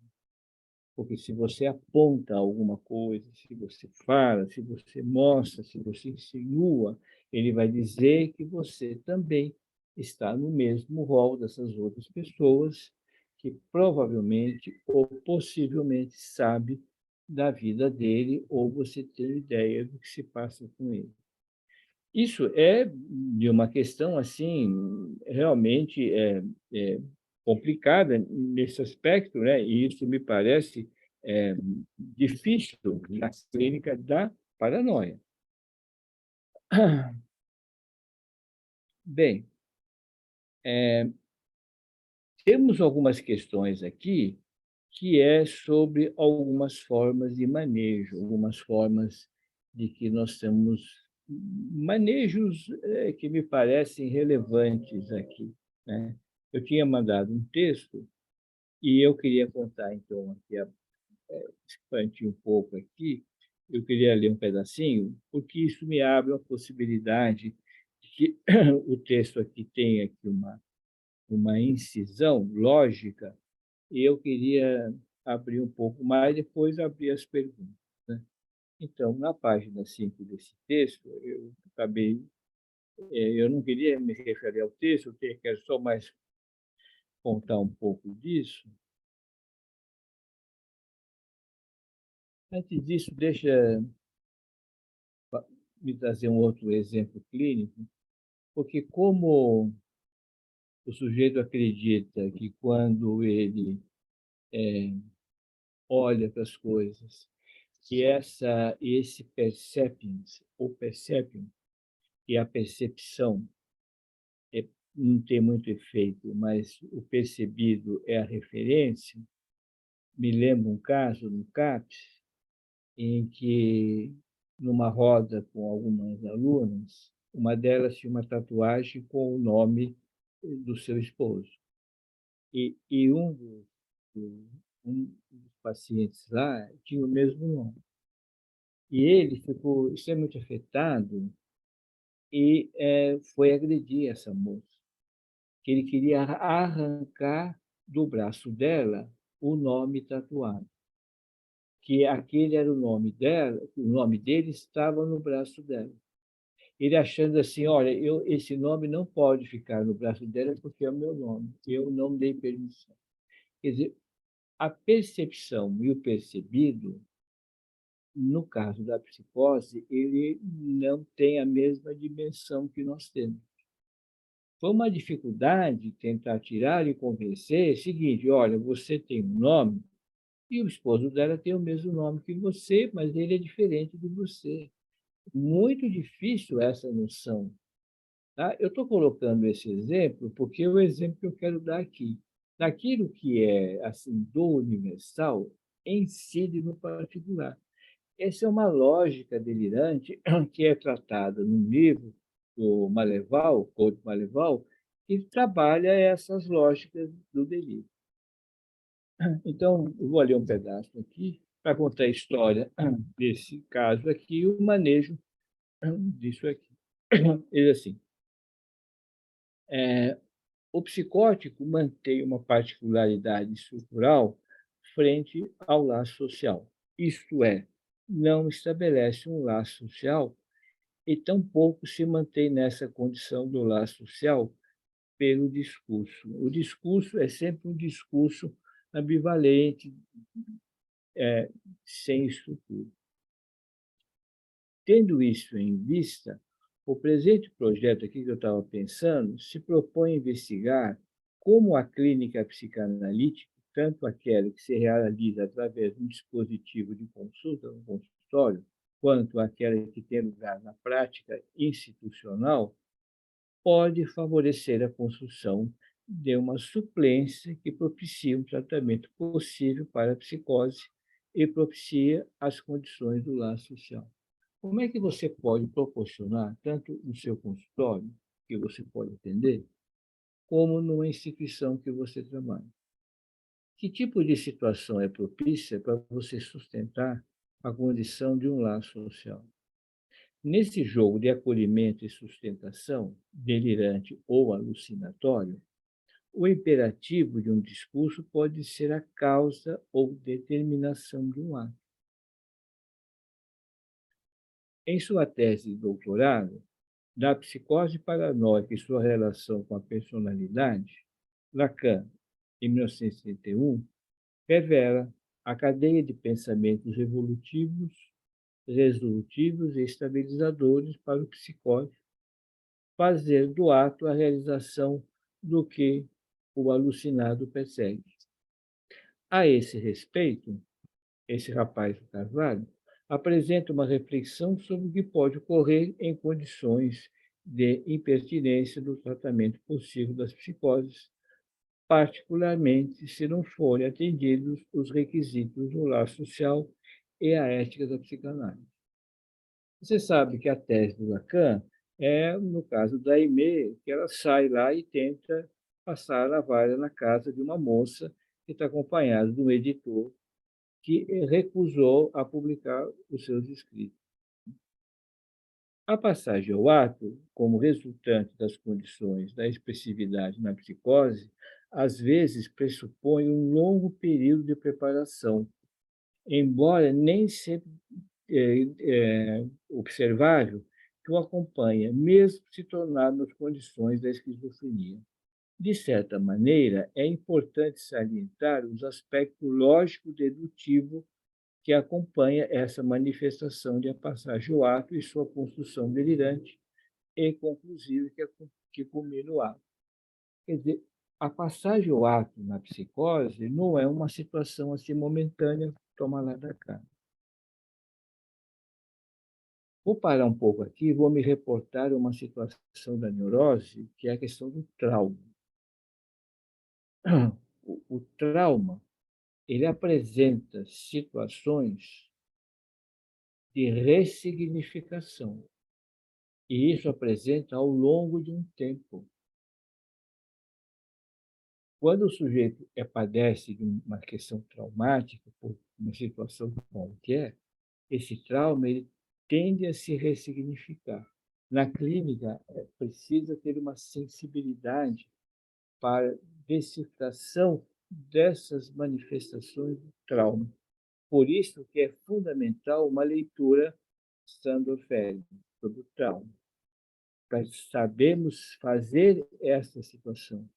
Porque se você aponta alguma coisa, se você fala, se você mostra, se você insinua, ele vai dizer que você também está no mesmo rol dessas outras pessoas que provavelmente ou possivelmente sabe da vida dele ou você tem ideia do que se passa com ele. Isso é de uma questão, assim, realmente complicada nesse aspecto, né, e isso me parece, difícil na clínica da paranoia. Bem, temos algumas questões aqui que é sobre algumas formas de manejo, algumas formas de que nós temos manejos que me parecem relevantes aqui, né. Eu tinha mandado um texto e eu queria contar, então, aqui, expandir um pouco aqui, eu queria ler um pedacinho, porque isso me abre a possibilidade de que o texto aqui tem aqui uma incisão lógica e eu queria abrir um pouco mais, depois abrir as perguntas, né. Então, na página 5 desse texto, eu acabei eu não queria me referir ao texto, eu quero só mais contar um pouco disso. Antes disso, deixa me trazer um outro exemplo clínico, porque como o sujeito acredita que quando ele olha para as coisas, que esse percepiens, ou percepium, que é a percepção, é, não tem muito efeito, mas o percebido é a referência. Me lembro um caso no CAPS, em que, numa roda com algumas alunas, uma delas tinha uma tatuagem com o nome do seu esposo. E um dos pacientes lá tinha o mesmo nome. E ele ficou extremamente afetado e foi agredir essa moça, que ele queria arrancar do braço dela o nome tatuado, que aquele era o nome dela, o nome dele estava no braço dela. Ele achando assim, olha, esse nome não pode ficar no braço dela porque é o meu nome, eu não dei permissão. Quer dizer, a percepção e o percebido, no caso da psicose, ele não tem a mesma dimensão que nós temos. Foi uma dificuldade tentar tirar e convencer, é o seguinte, olha, você tem um nome e o esposo dela tem o mesmo nome que você, mas ele é diferente de você. Muito difícil essa noção. Tá? Eu estou colocando esse exemplo porque é o exemplo que eu quero dar aqui. Naquilo que é assim do universal, incide no particular. Essa é uma lógica delirante que é tratada no livro do Maleval, Couto Maleval, que trabalha essas lógicas do delírio. Então, eu vou ler um pedaço aqui para contar a história desse caso aqui e o manejo disso aqui. Ele assim, o psicótico mantém uma particularidade estrutural frente ao laço social. Isto é, não estabelece um laço social e tampouco se mantém nessa condição do laço social pelo discurso. O discurso é sempre um discurso ambivalente, sem estrutura. Tendo isso em vista, o presente projeto aqui que eu estava pensando se propõe a investigar como a clínica psicanalítica, tanto aquela que se realiza através de um dispositivo de consulta no consultório, quanto aquela que tem lugar na prática institucional, pode favorecer a construção de uma suplência que propicie um tratamento possível para a psicose e propicia as condições do laço social. Como é que você pode proporcionar, tanto no seu consultório, que você pode atender, como numa instituição que você trabalha? Que tipo de situação é propícia para você sustentar a condição de um laço social? Nesse jogo de acolhimento e sustentação, delirante ou alucinatório, O imperativo de um discurso pode ser a causa ou determinação de um ato. Em sua tese de doutorado, da psicose paranoica e sua relação com a personalidade, Lacan, em 1971, revela a cadeia de pensamentos evolutivos, resolutivos e estabilizadores para o psicótico, fazer do ato a realização do que o alucinado persegue. A esse respeito, esse rapaz do Carvalho apresenta uma reflexão sobre o que pode ocorrer em condições de impertinência do tratamento possível das psicoses, particularmente se não forem atendidos os requisitos do lar social e a ética da psicanálise. Você sabe que a tese do Lacan é, no caso da Aimee, que ela sai lá e tenta passar a navalha na casa de uma moça que está acompanhada de um editor que recusou a publicar os seus escritos. A passagem ao ato, como resultante das condições da expressividade na psicose, às vezes pressupõe um longo período de preparação, embora nem sempre observável, que o acompanha, mesmo se tornar nas condições da esquizofrenia. De certa maneira, é importante salientar os aspectos lógico-dedutivo que acompanha essa manifestação de a passagem ao ato e sua construção delirante e conclusiva que culmina o ato. Quer dizer, a passagem ao ato na psicose não é uma situação assim momentânea, toma lá da cá. Vou parar um pouco aqui e vou me reportar a uma situação da neurose, que é a questão do trauma. O trauma, ele apresenta situações de ressignificação, e isso apresenta ao longo de um tempo. Quando o sujeito padece de uma questão traumática, por uma situação qualquer, esse trauma ele tende a se ressignificar. Na clínica, precisa ter uma sensibilidade para decifração dessas manifestações do trauma. Por isso que é fundamental uma leitura Sandor-Feld sobre o trauma, para sabermos fazer essa situação.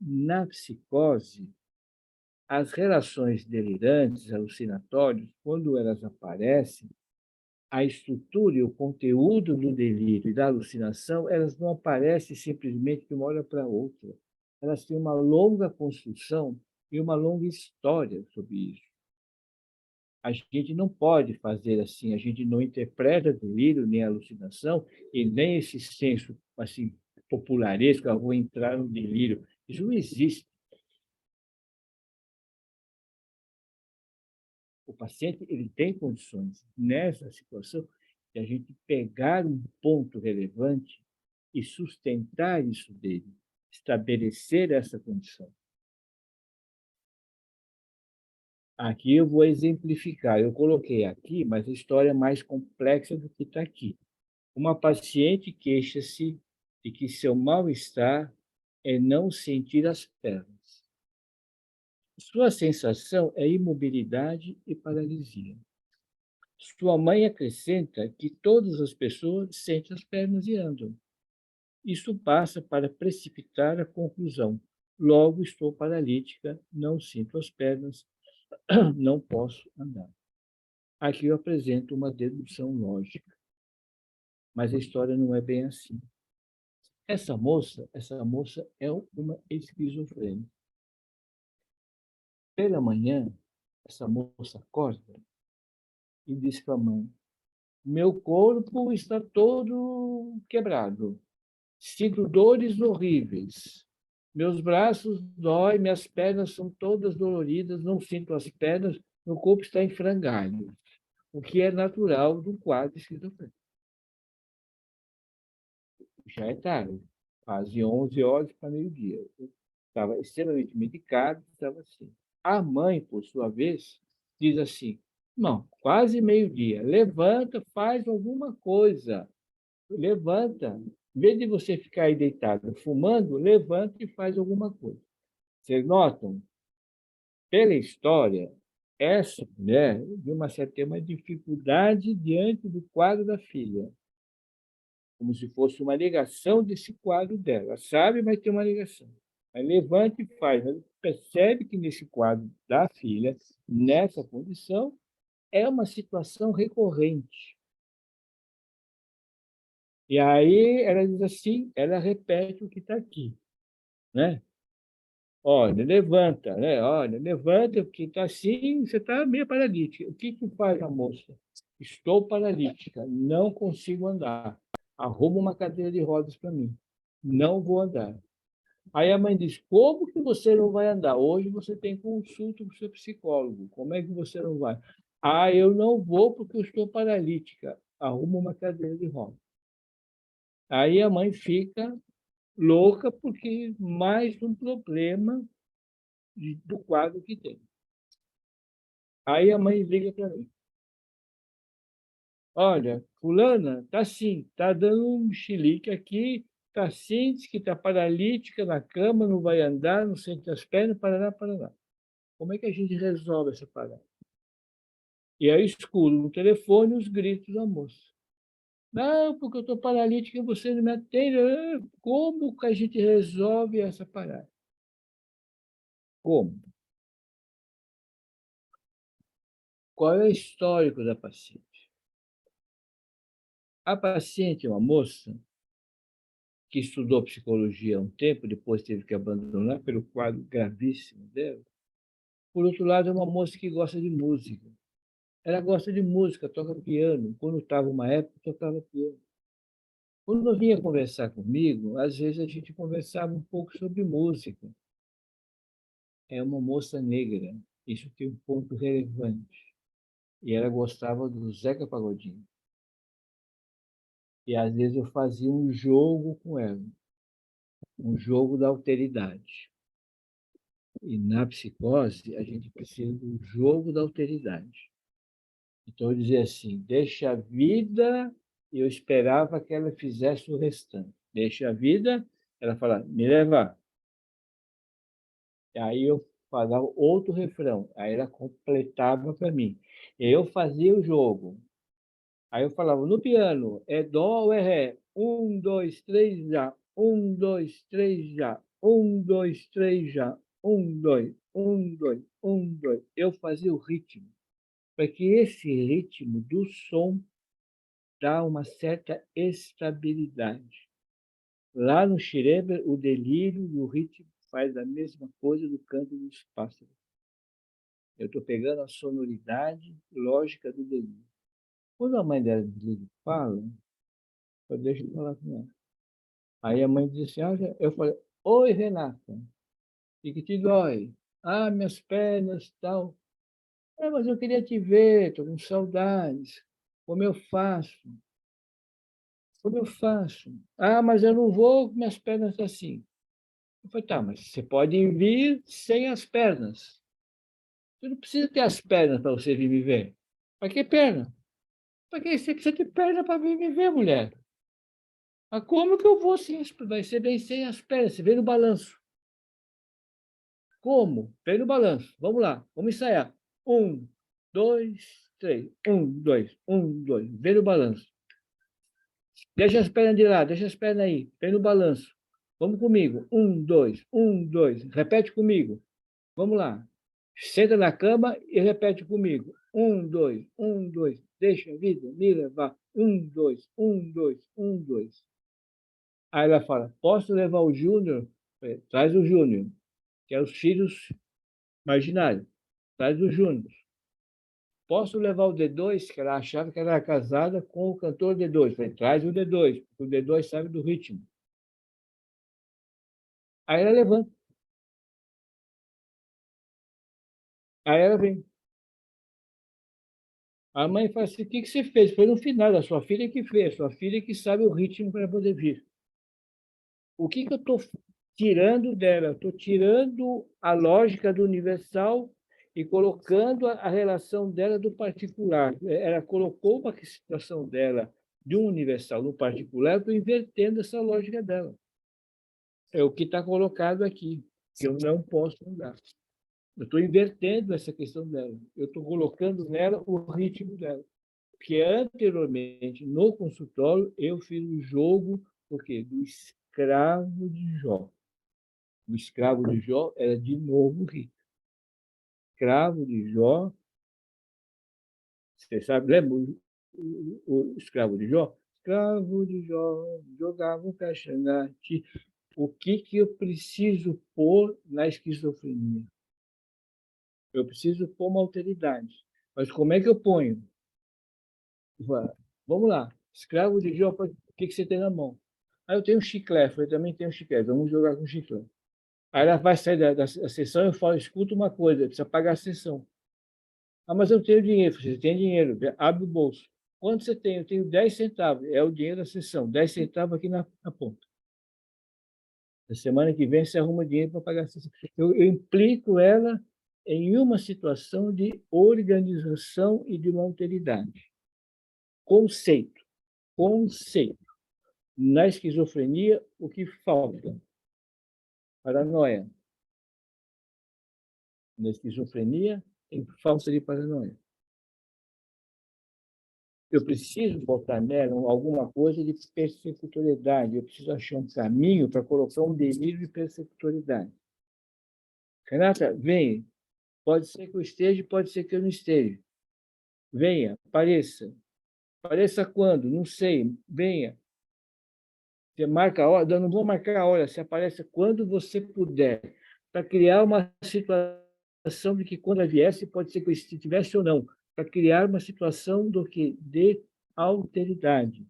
Na psicose, as relações delirantes, alucinatórias, quando elas aparecem, a estrutura e o conteúdo do delírio e da alucinação, elas não aparecem simplesmente de uma hora para outra. Elas têm uma longa construção e uma longa história sobre isso. A gente não pode fazer assim, a gente não interpreta delírio nem alucinação e nem esse senso assim popularesco, eu vou entrar no delírio. Isso não existe. O paciente ele tem condições, nessa situação, de a gente pegar um ponto relevante e sustentar isso dele, estabelecer essa condição. Aqui eu vou exemplificar. Eu coloquei aqui, mas a história é mais complexa do que está aqui. Uma paciente queixa-se de que seu mal-estar é não sentir as pernas. Sua sensação é imobilidade e paralisia. Sua mãe acrescenta que todas as pessoas sentem as pernas e andam. Isso passa para precipitar a conclusão. Logo estou paralítica, não sinto as pernas, não posso andar. Aqui eu apresento uma dedução lógica, mas a história não é bem assim. Essa moça é uma esquizofrênica. Pela manhã, essa moça acorda e diz para a mãe: meu corpo está todo quebrado. Sinto dores horríveis. Meus braços doem, minhas pernas são todas doloridas, não sinto as pernas, meu corpo está em frangalhos, o que é natural do quadro esquizofrênico. Já é tarde, quase 11 horas para meio-dia. Eu estava extremamente medicado, estava assim. A mãe, por sua vez, diz assim: não, quase meio-dia, levanta, faz alguma coisa. Levanta. Em vez de você ficar aí deitado fumando, levanta e faz alguma coisa. Vocês notam? Pela história, essa mulher, de uma certa, tem uma dificuldade diante do quadro da filha, como se fosse uma negação desse quadro dela. Ela sabe, mas tem uma negação. Aí levanta e faz, mas percebe que nesse quadro da filha, nessa condição, é uma situação recorrente. E aí ela diz assim, ela repete o que está aqui, né? Olha, levanta, né? Olha, levanta, porque está assim, você está meio paralítica. O que que faz a moça? Estou paralítica, não consigo andar. Arruma uma cadeira de rodas para mim. Não vou andar. Aí a mãe diz: como que você não vai andar? Hoje você tem consulta com o seu psicólogo. Como é que você não vai? Ah, eu não vou porque eu estou paralítica. Arruma uma cadeira de rodas. Aí a mãe fica louca porque mais um problema do quadro que tem. Aí a mãe liga para mim. Olha, fulana, tá assim, tá dando um chilique aqui, tá assim, diz que tá paralítica na cama, não vai andar, não sente as pernas, parará, parará. Como é que a gente resolve essa parada? E aí escuto no telefone os gritos da moça. Não, porque eu estou paralítica e você não me atende. Como que a gente resolve essa parada? Como? Qual é o histórico da paciente? A paciente é uma moça que estudou psicologia há um tempo, depois teve que abandonar pelo quadro gravíssimo dela. Por outro lado, é uma moça que gosta de música. Ela gosta de música, toca piano. Quando estava uma época, tocava piano. Quando vinha conversar comigo, às vezes a gente conversava um pouco sobre música. É uma moça negra, isso tem um ponto relevante. E ela gostava do Zeca Pagodinho. E às vezes eu fazia um jogo com ela, um jogo da alteridade. E na psicose, a gente precisa do jogo da alteridade. Então, eu dizia assim: deixa a vida, e eu esperava que ela fizesse o restante. Deixa a vida, ela falava, me leva. E aí eu falava outro refrão, aí ela completava para mim. E eu fazia o jogo. Aí eu falava, no piano, é dó ou é ré? Um, dois, três, já. Um, dois, três, já. Um, dois, três, já. Um, dois, um, dois, um, dois. Eu fazia o ritmo, para que esse ritmo do som dá uma certa estabilidade. Lá no Schreber, o delírio e o ritmo faz a mesma coisa do canto dos pássaros. Eu estou pegando a sonoridade lógica do delírio. Quando a mãe dela desliga e fala, eu deixo falar com ela. Aí a mãe disse assim, eu falei, oi, Renata, o que te dói? Ah, minhas pernas, tal. Mas eu queria te ver, estou com saudades. Como eu faço? Como eu faço? Ah, mas eu não vou com minhas pernas assim. Eu falei, tá, mas você pode vir sem as pernas. Você não precisa ter as pernas para você vir me ver. Para que perna? Para que você precisa ter perna para vir me ver, mulher? Mas como que eu vou sem as pernas? Vai ser bem sem as pernas, você vem no balanço. Como? Vem no balanço. Vamos lá, vamos ensaiar. Um, dois, três. Um, dois, um, dois. Vem no balanço. Deixa as pernas de lado, deixa as pernas aí. Vem no balanço. Vamos comigo. Um, dois, um, dois. Repete comigo. Vamos lá. Senta na cama e repete comigo. Um, dois, um, dois. Deixa a vida me levar. Um, dois, um, dois, um, dois. Aí ela fala: posso levar o Júnior? Traz o Júnior, que é os filhos marginais. Traz o Júnior. Posso levar o D2, que ela achava que ela era casada com o cantor D2. Falei, traz o D2, porque o D2 sabe do ritmo. Aí ela levanta. Aí ela vem. A mãe fala assim: o que você fez? Foi no final, a sua filha que fez, a sua filha que sabe o ritmo para poder vir. O que eu estou tirando dela? Estou tirando a lógica do universal e colocando a relação dela do particular. Ela colocou uma situação dela de um universal no particular, estou invertendo essa lógica dela. É o que está colocado aqui. que eu não posso mudar. Eu estou invertendo essa questão dela. Eu estou colocando nela o ritmo dela. Porque anteriormente, no consultório, eu fiz o jogo do escravo de Jó. O escravo de Jó era de novo rico. Escravo de Jó, você sabe, lembra o escravo de Jó? Escravo de Jó, jogava um caixangate. O que eu preciso pôr na esquizofrenia? Eu preciso pôr uma alteridade. Mas como é que eu ponho? Vamos lá. Escravo de Jó, o que você tem na mão? Eu tenho um chiclete, eu também tenho um chiclete, vamos jogar com chiclete. Aí ela vai sair da sessão e eu falo, escuta uma coisa, precisa pagar a sessão. Mas eu tenho dinheiro. Você tem dinheiro, abre o bolso. Quanto você tem? Eu tenho 10 centavos, é o dinheiro da sessão, 10 centavos aqui na ponta. Na semana que vem você arruma dinheiro para pagar a sessão. Eu implico ela em uma situação de organização e de uma alteridade. Conceito. Na esquizofrenia, o que falta? Paranoia. Na esquizofrenia, tem falta de paranoia. Eu preciso botar nela alguma coisa de persecutoriedade. Eu preciso achar um caminho para colocar um delírio de persecutoriedade. Renata, vem. Pode ser que eu esteja, pode ser que eu não esteja. Venha, apareça. Apareça quando? Não sei. Venha. Você marca a hora? Eu não vou marcar a hora. Você aparece quando você puder. Para criar uma situação de que quando ela viesse, pode ser que eu estivesse ou não. Para criar uma situação do que? De alteridade.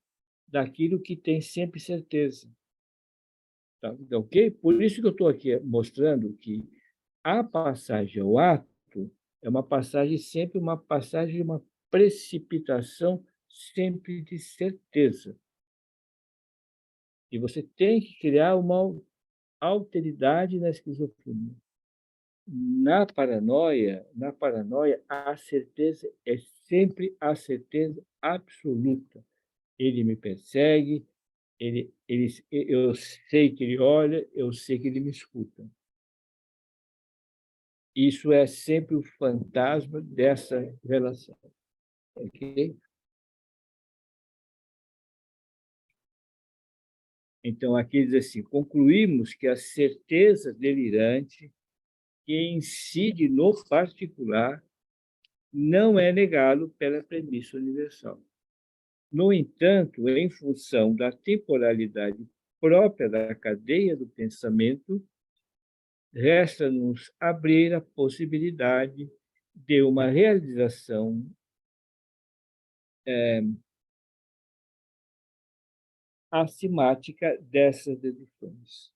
Daquilo que tem sempre certeza. Tá, ok? Por isso que eu estou aqui mostrando que a passagem ao ato é uma passagem sempre uma passagem de uma precipitação sempre de certeza. E você tem que criar uma alteridade na esquizofrenia. Na paranoia, a certeza é sempre a certeza absoluta. Ele me persegue, eu sei que ele olha, eu sei que ele me escuta. Isso é sempre o fantasma dessa relação. Okay? Então, aqui diz assim, concluímos que a certeza delirante que incide no particular não é negado pela premissa universal. No entanto, em função da temporalidade própria da cadeia do pensamento, resta-nos abrir a possibilidade de uma realização assimática dessas deduções,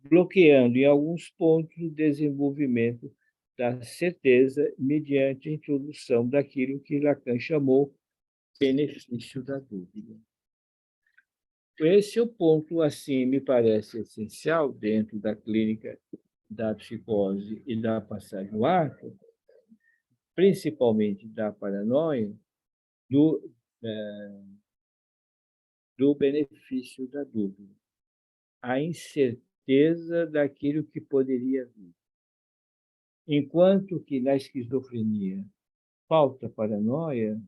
bloqueando em alguns pontos o desenvolvimento da certeza mediante a introdução daquilo que Lacan chamou benefício da dúvida. Esse é o ponto, assim, me parece essencial dentro da clínica da psicose e da passagem ao ato, principalmente da paranoia, do benefício da dúvida, a incerteza daquilo que poderia vir. Enquanto que na esquizofrenia falta paranoia,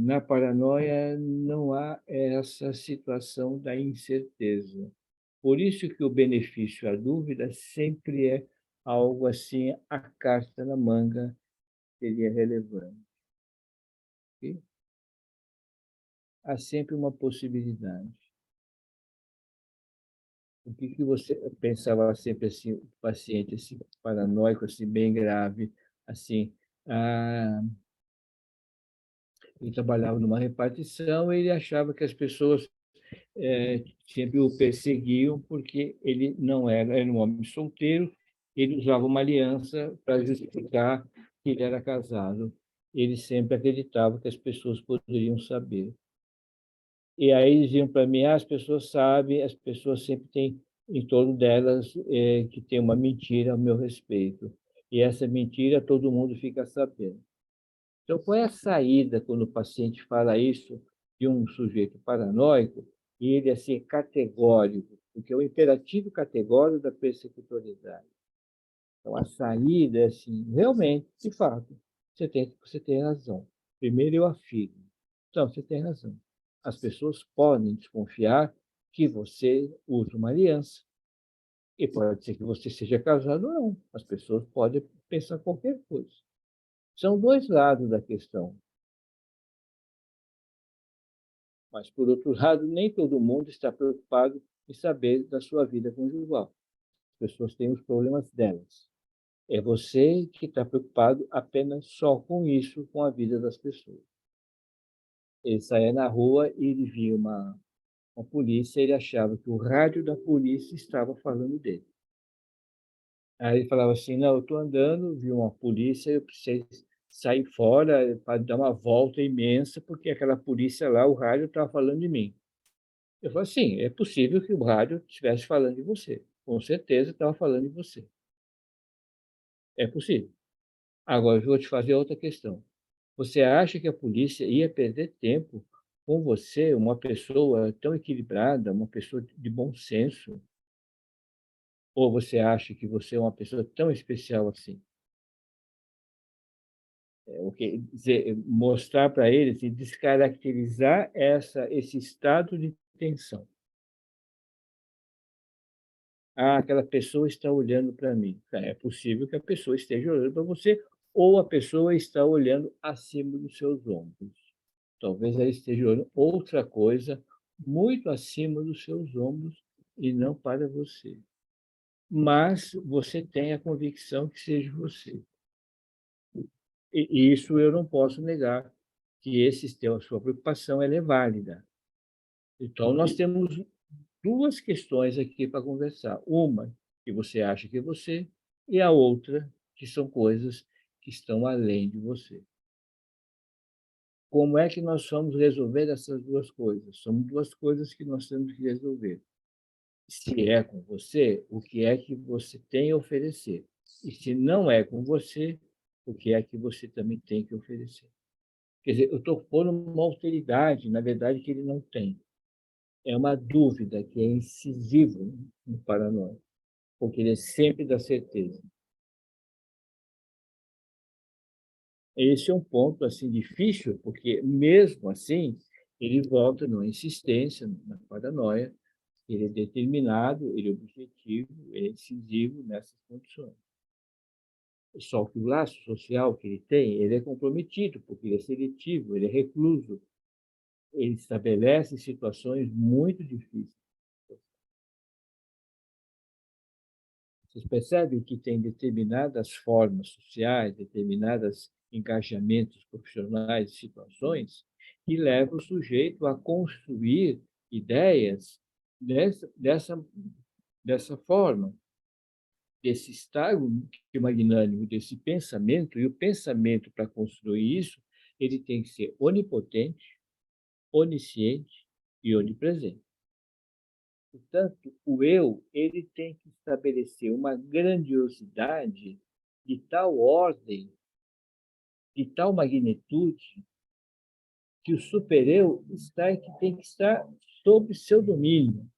na paranoia não há essa situação da incerteza. Por isso que o benefício à dúvida sempre é algo assim, a carta na manga seria relevante. Okay? Há sempre uma possibilidade. O que você pensava sempre assim, o paciente assim, paranoico, assim, bem grave, assim, ele trabalhava numa repartição e ele achava que as pessoas sempre o perseguiam porque ele não era um homem solteiro, ele usava uma aliança para justificar que ele era casado. Ele sempre acreditava que as pessoas poderiam saber. E aí diziam para mim, as pessoas sabem, as pessoas sempre têm em torno delas que tem uma mentira a meu respeito. E essa mentira todo mundo fica sabendo. Então, qual é a saída quando o paciente fala isso de um sujeito paranoico? e ele é ser categórico, porque é o imperativo categórico da persecutoriedade. Então, a saída é assim, realmente, de fato, você tem razão. Primeiro, eu afirmo. Então, você tem razão. As pessoas podem desconfiar que você usa uma aliança. E pode ser que você seja casado ou não. As pessoas podem pensar qualquer coisa. São dois lados da questão. Mas, por outro lado, nem todo mundo está preocupado em saber da sua vida conjugal. As pessoas têm os problemas delas. É você que está preocupado apenas só com isso, com a vida das pessoas. Ele saía na rua e ele via uma polícia, ele achava que o rádio da polícia estava falando dele. Aí ele falava assim, não, eu estou andando, vi uma polícia, eu preciso sair fora para dar uma volta imensa, porque aquela polícia lá, o rádio estava falando de mim. Eu falei, sim, é possível que o rádio estivesse falando de você. Com certeza estava falando de você. É possível. Agora, eu vou te fazer outra questão. Você acha que a polícia ia perder tempo com você, uma pessoa tão equilibrada, uma pessoa de bom senso? Ou você acha que você é uma pessoa tão especial assim? O que dizer, mostrar para eles e descaracterizar esse estado de tensão. Ah, aquela pessoa está olhando para mim. É possível que a pessoa esteja olhando para você, ou a pessoa está olhando acima dos seus ombros. Talvez ela esteja olhando outra coisa muito acima dos seus ombros e não para você. Mas você tem a convicção que seja você. E isso eu não posso negar, que a sua preocupação ela é válida. Então, nós temos duas questões aqui para conversar. Uma, que você acha que é você, e a outra, que são coisas que estão além de você. Como é que nós vamos resolver essas duas coisas? São duas coisas que nós temos que resolver. Se é com você, o que é que você tem a oferecer? E se não é com você, o que é que você também tem que oferecer? Quer dizer, eu estou pondo uma alteridade, na verdade, que ele não tem. É uma dúvida que é incisivo no paranoia, porque ele é sempre da certeza. Esse é um ponto assim difícil, porque mesmo assim ele volta numa insistência, na paranoia, ele é determinado, ele é objetivo, ele é incisivo nessas condições. Só que o laço social que ele tem, ele é comprometido, porque ele é seletivo, ele é recluso, ele estabelece situações muito difíceis. Vocês percebem que tem determinadas formas sociais, determinados engajamentos profissionais, situações, que levam o sujeito a construir ideias dessa forma, desse estado magnânimo, desse pensamento, e o pensamento, para construir isso, ele tem que ser onipotente, onisciente e onipresente. Portanto, o eu ele tem que estabelecer uma grandiosidade de tal ordem, de tal magnitude, que o supereu tem que estar sob seu domínio.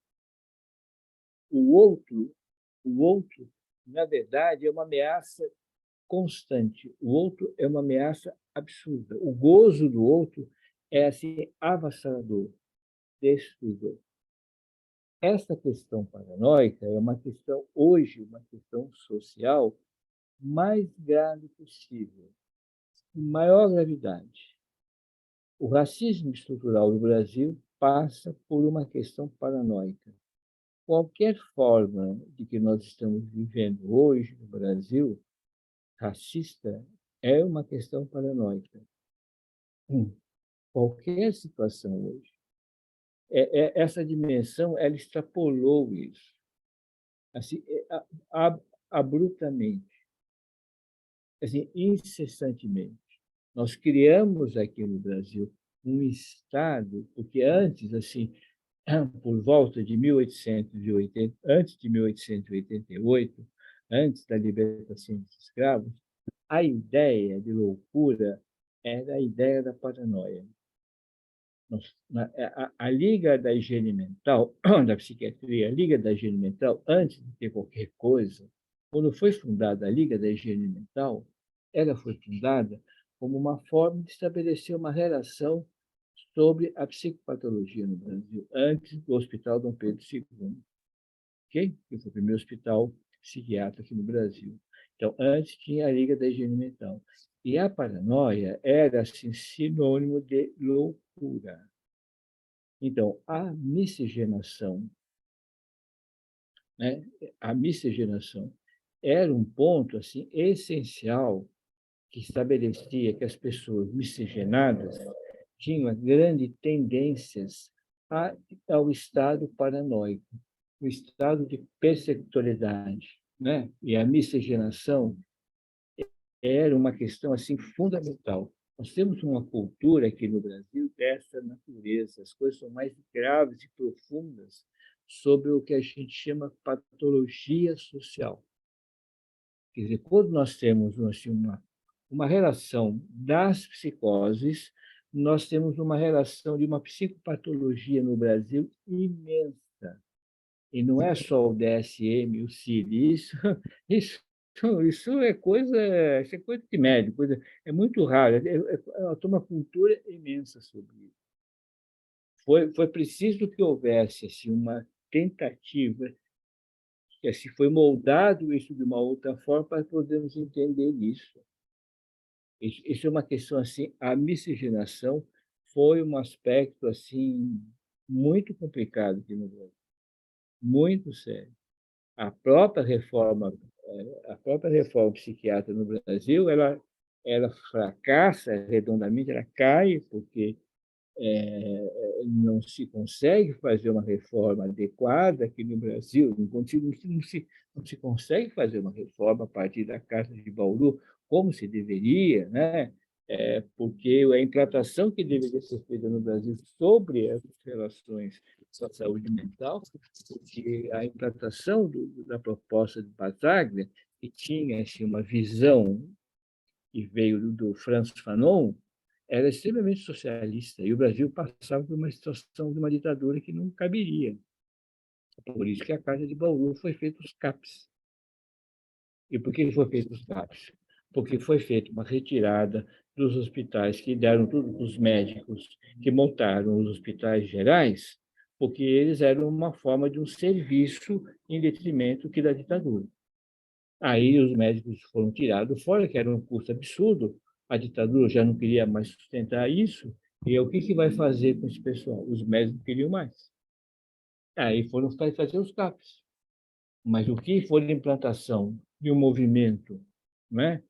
O outro, na verdade, é uma ameaça constante. O outro é uma ameaça absurda. O gozo do outro é assim avassalador, destruidor. Essa questão paranoica é uma questão, hoje, uma questão social mais grave possível, com maior gravidade. O racismo estrutural do Brasil passa por uma questão paranoica. Qualquer forma de que nós estamos vivendo hoje no Brasil, racista, é uma questão paranoica. Qualquer situação hoje. Essa dimensão, ela extrapolou isso. Assim, abruptamente, assim, incessantemente. Nós criamos aqui no Brasil um Estado, porque antes, assim, por volta de 1880, antes de 1888, antes da libertação dos escravos, a ideia de loucura era a ideia da paranoia. A Liga da Higiene Mental, da Psiquiatria, a Liga da Higiene Mental, antes de ter qualquer coisa, quando foi fundada a Liga da Higiene Mental, ela foi fundada como uma forma de estabelecer uma relação sobre a psicopatologia no Brasil, antes do Hospital Dom Pedro II, ok? Que foi o primeiro hospital psiquiátrico aqui no Brasil. Então, antes tinha a Liga da Higiene Mental. E a paranoia era assim, sinônimo de loucura. Então, a miscigenação, né? A miscigenação era um ponto assim essencial que estabelecia que as pessoas miscigenadas tinham grandes tendências ao estado paranoico, o estado de persecutoriedade, né? E a miscigenação era uma questão assim fundamental. Nós temos uma cultura aqui no Brasil dessa natureza, as coisas são mais graves e profundas sobre o que a gente chama patologia social. Quer dizer, quando nós temos assim, uma relação das psicoses, nós temos uma relação de uma psicopatologia no Brasil imensa. E não é só o DSM, o CID, isso, isso é coisa de médico, é muito raro, tem uma cultura imensa sobre isso. Foi preciso que houvesse assim, uma tentativa, que assim, foi moldado isso de uma outra forma para podermos entender isso. Isso é uma questão assim, a miscigenação foi um aspecto assim muito complicado aqui no Brasil, muito sério. A própria reforma psiquiátrica no Brasil, ela fracassa redondamente, ela cai porque não se consegue fazer uma reforma adequada aqui no Brasil, não se consegue fazer uma reforma a partir da Carta de Bauru como se deveria, né? Porque a implantação que deveria ser feita no Brasil sobre as relações com a saúde mental, porque a implantação da proposta de Basaglia, que tinha assim, uma visão que veio do Franz Fanon, era extremamente socialista, e o Brasil passava por uma situação de uma ditadura que não caberia. Por isso que a Carta de Bauru foi feita os CAPs. E por que foi feito os CAPs? Porque foi feita uma retirada dos hospitais que deram tudo para os médicos que montaram os hospitais gerais, porque eles eram uma forma de um serviço em detrimento que da ditadura. Aí os médicos foram tirados fora, que era um custo absurdo, a ditadura já não queria mais sustentar isso, e o que vai fazer com esse pessoal? Os médicos queriam mais. Aí foram fazer os CAPs. Mas o que for a implantação de um movimento, né,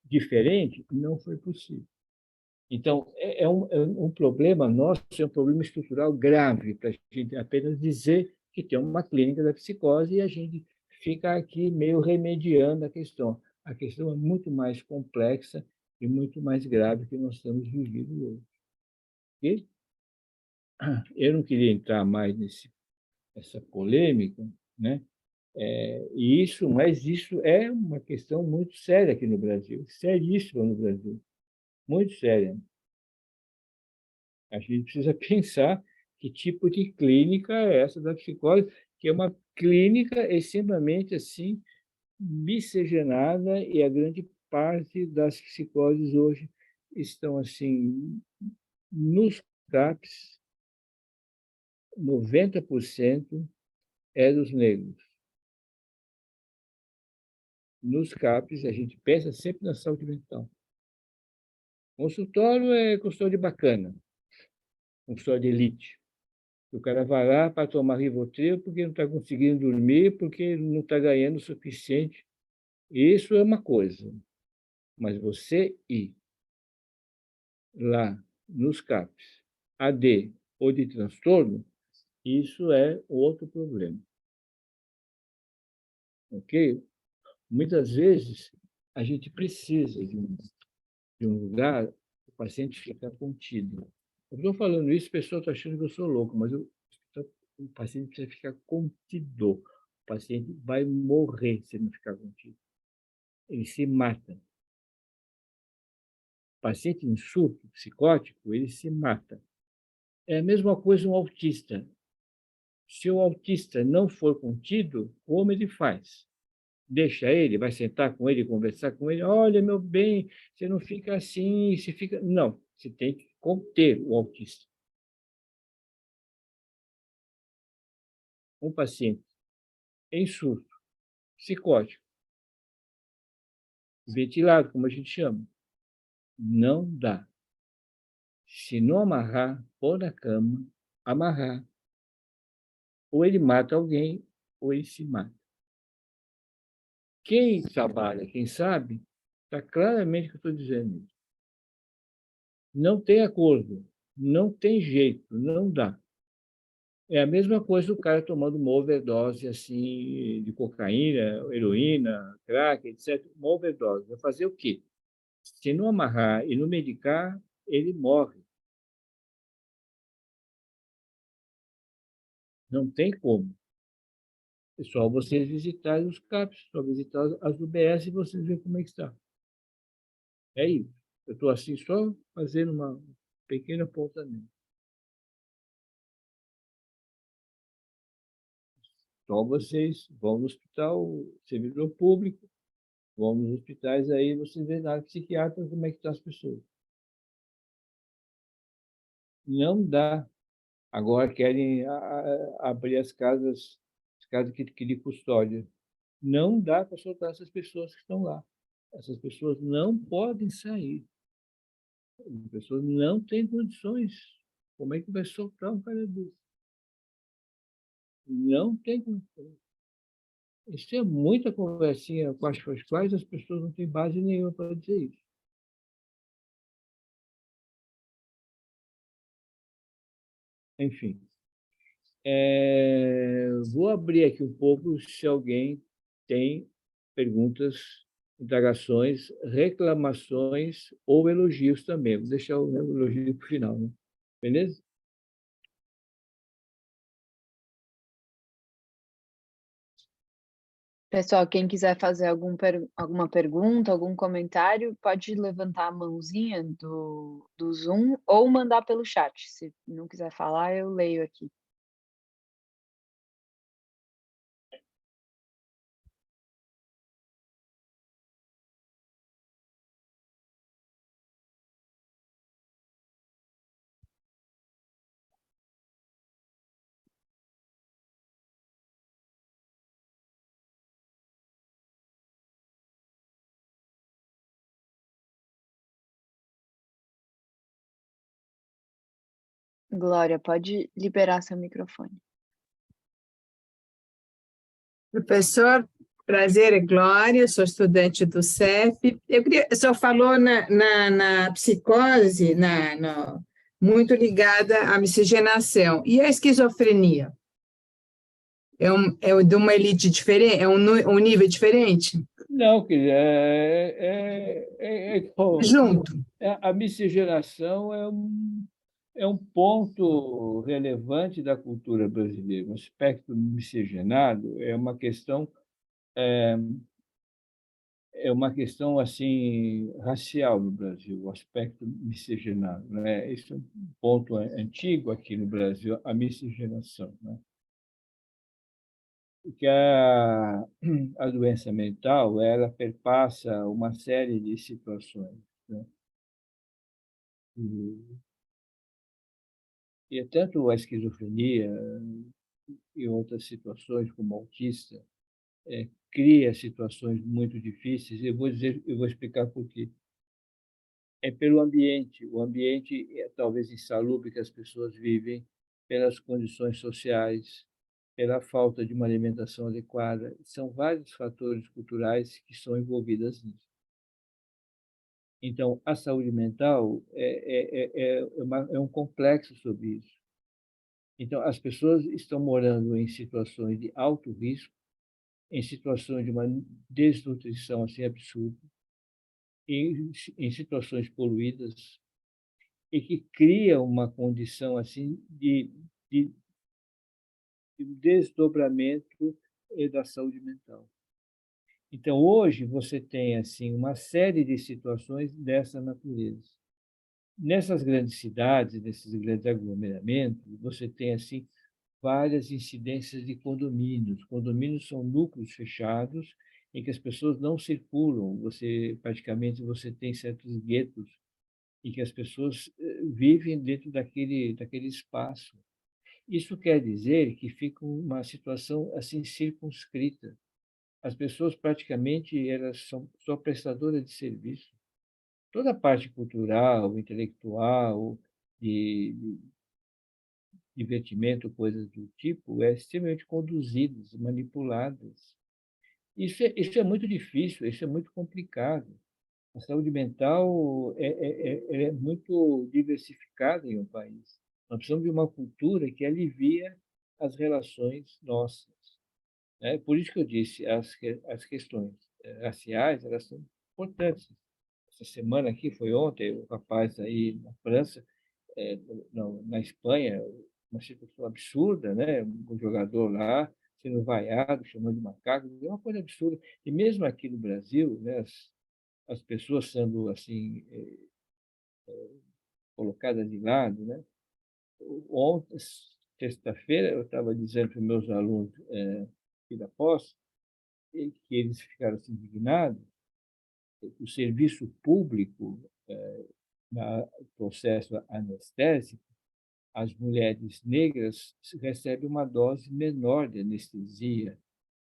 diferente, não foi possível. Então, é um problema nosso, é um problema estrutural grave para a gente apenas dizer que tem uma clínica da psicose e a gente fica aqui meio remediando a questão. A questão é muito mais complexa e muito mais grave que nós estamos vivendo hoje. E eu não queria entrar mais nessa polêmica, né? Mas isso é uma questão muito séria aqui no Brasil, seríssima no Brasil, muito séria. A gente precisa pensar que tipo de clínica é essa da psicose, que é uma clínica extremamente assim miscigenada e a grande parte das psicoses hoje estão assim nos CAPs, 90% é dos negros. Nos CAPs, a gente pensa sempre na saúde mental. Consultório é consultório bacana, consultório de elite. O cara vai lá para tomar Rivotril porque não está conseguindo dormir, porque não está ganhando o suficiente. Isso é uma coisa. Mas você ir lá nos CAPs, AD ou de transtorno, isso é outro problema. Ok? Muitas vezes, a gente precisa de um lugar para o paciente ficar contido. Eu estou falando isso, a pessoa está achando que eu sou louco, mas o paciente precisa ficar contido. O paciente vai morrer se não ficar contido. Ele se mata. O paciente em surto psicótico, ele se mata. É a mesma coisa um autista. Se o autista não for contido, como ele faz? Deixa ele, vai sentar com ele, conversar com ele. Olha, meu bem, você não fica assim, você fica. Não, você tem que conter o autista. Um paciente em surto, psicótico, ventilado, como a gente chama, não dá. Se não amarrar, pôr na cama, amarrar, ou ele mata alguém, ou ele se mata. Quem trabalha, quem sabe, está claramente o que eu estou dizendo. Não tem acordo, não tem jeito, não dá. É a mesma coisa do cara tomando uma overdose assim, de cocaína, heroína, crack, etc. Uma overdose. Vai fazer o quê? Se não amarrar e não medicar, ele morre. Não tem como. É só vocês visitarem os CAPs, só visitar as UBS e vocês verem como é que está. É isso. Eu estou assim só fazendo uma pequena apontamento. Só vocês vão no hospital, servidor público, vão nos hospitais aí, vocês veem lá, psiquiatra, como é que estão as pessoas. Não dá. Agora querem abrir as casas que de custódia. Não dá para soltar essas pessoas que estão lá. Essas pessoas não podem sair. As pessoas não têm condições. Como é que vai soltar um cara desse? Não tem condições. Isso é muita conversinha com as quais as pessoas não têm base nenhuma para dizer isso. Enfim, vou abrir aqui um pouco se alguém tem perguntas, indagações, reclamações ou elogios também. Vou deixar o elogio para o final, né? Beleza? Pessoal, quem quiser fazer alguma pergunta, algum comentário, pode levantar a mãozinha do Zoom ou mandar pelo chat. Se não quiser falar, eu leio aqui. Glória, pode liberar seu microfone. Professor, prazer, é Glória, sou estudante do CEP. O senhor falou na psicose, muito ligada à miscigenação. E a esquizofrenia? É de uma elite diferente? É um nível diferente? Não, quer dizer, Junto. a miscigenação é um ponto relevante da cultura brasileira. O aspecto miscigenado é uma questão assim racial no Brasil, o aspecto miscigenado, né? Isso é um ponto antigo aqui no Brasil, a miscigenação, né? Porque a doença mental ela perpassa uma série de situações, né? E tanto a esquizofrenia e outras situações como autista cria situações muito difíceis. Eu vou explicar por quê. É pelo ambiente. O ambiente é talvez insalubre que as pessoas vivem, pelas condições sociais, pela falta de uma alimentação adequada. São vários fatores culturais que são envolvidos nisso. Então, a saúde mental é um complexo sobre isso. Então, as pessoas estão morando em situações de alto risco, em situações de uma desnutrição assim absurda, em situações poluídas, e que cria uma condição assim de desdobramento da saúde mental. Então, hoje, você tem assim uma série de situações dessa natureza. Nessas grandes cidades, nesses grandes aglomeramentos, você tem assim várias incidências de condomínios. Condomínios são núcleos fechados em que as pessoas não circulam. Você tem certos guetos em que as pessoas vivem dentro daquele espaço. Isso quer dizer que fica uma situação assim circunscrita. As pessoas praticamente elas são só prestadoras de serviço. Toda a parte cultural, intelectual, de divertimento, coisas do tipo, é extremamente conduzidas, manipuladas. Isso é muito difícil, isso é muito complicado. A saúde mental é muito diversificada em um país. Nós precisamos de uma cultura que alivia as relações nossas, né? Por isso que eu disse, as questões raciais, elas são importantes. Essa semana aqui, foi ontem, o rapaz aí na França, na Espanha, uma situação absurda, né? Um jogador lá sendo vaiado, chamando de macaco, é uma coisa absurda. E mesmo aqui no Brasil, né, as pessoas sendo assim colocadas de lado, né? Ontem, sexta-feira, eu estava dizendo para os meus alunos aqui da pós que eles ficaram assim, indignados. O serviço público, no processo anestésico, as mulheres negras recebem uma dose menor de anestesia,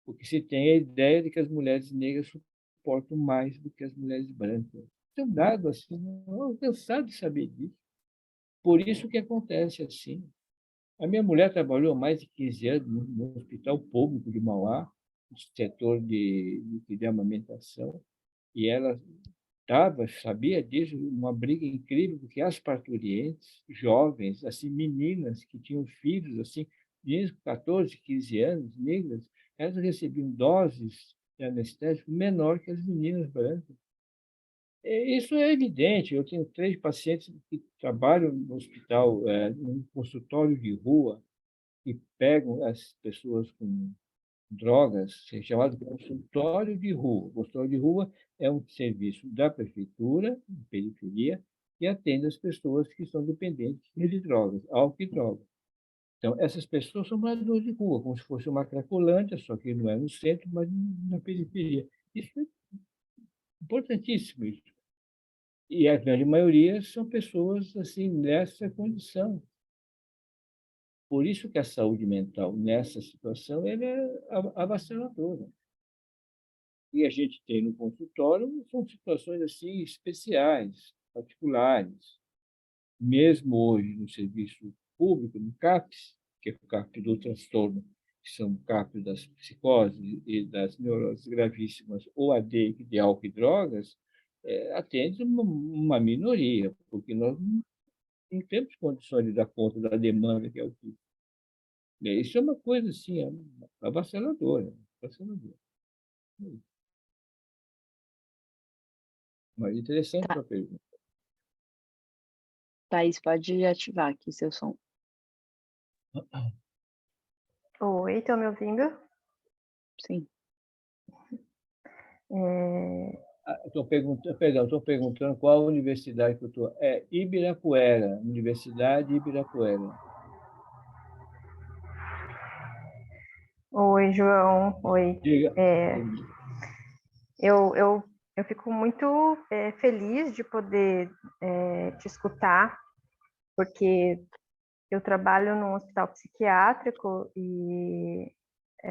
porque se tem a ideia de que as mulheres negras suportam mais do que as mulheres brancas. Tem um dado assim, eu cansado de saber disso. Por isso que acontece assim. A minha mulher trabalhou mais de 15 anos no Hospital Público de Mauá, no setor de amamentação, e ela sabia disso, uma briga incrível, porque as parturientes, jovens, assim, meninas que tinham filhos, assim, de 14, 15 anos, negras, elas recebiam doses de anestésico menor que as meninas brancas. Isso é evidente. Eu tenho 3 pacientes que trabalham no hospital, num consultório de rua, e pegam as pessoas com drogas, chamado consultório de rua. O consultório de rua é um serviço da prefeitura, de periferia, que atende as pessoas que são dependentes de drogas, álcool e drogas. Então, essas pessoas são moradores de rua, como se fosse uma cracolândia, só que não é no centro, mas na periferia. Isso é importantíssimo. Isso. E a grande maioria são pessoas assim nessa condição. Por isso que a saúde mental nessa situação ela é avassaladora. E a gente tem no consultório são situações assim especiais, particulares. Mesmo hoje no serviço público, no CAPS, que é o CAPS do transtorno, que são o CAPS das psicoses e das neuroses gravíssimas, ou AD de álcool e drogas, atende uma minoria, porque nós não temos condições de dar conta da demanda que é o que. Isso é uma coisa assim, avassaladora, avassaladora. Mas interessante a Tá, sua pergunta. Thaís, pode ativar aqui seu som. Oi, estão me ouvindo? Sim. Estou perguntando qual universidade que eu estou. É Ibirapuera, Universidade Ibirapuera. Oi, João. Oi. Diga. Eu fico muito feliz de poder te escutar, porque eu trabalho num hospital psiquiátrico e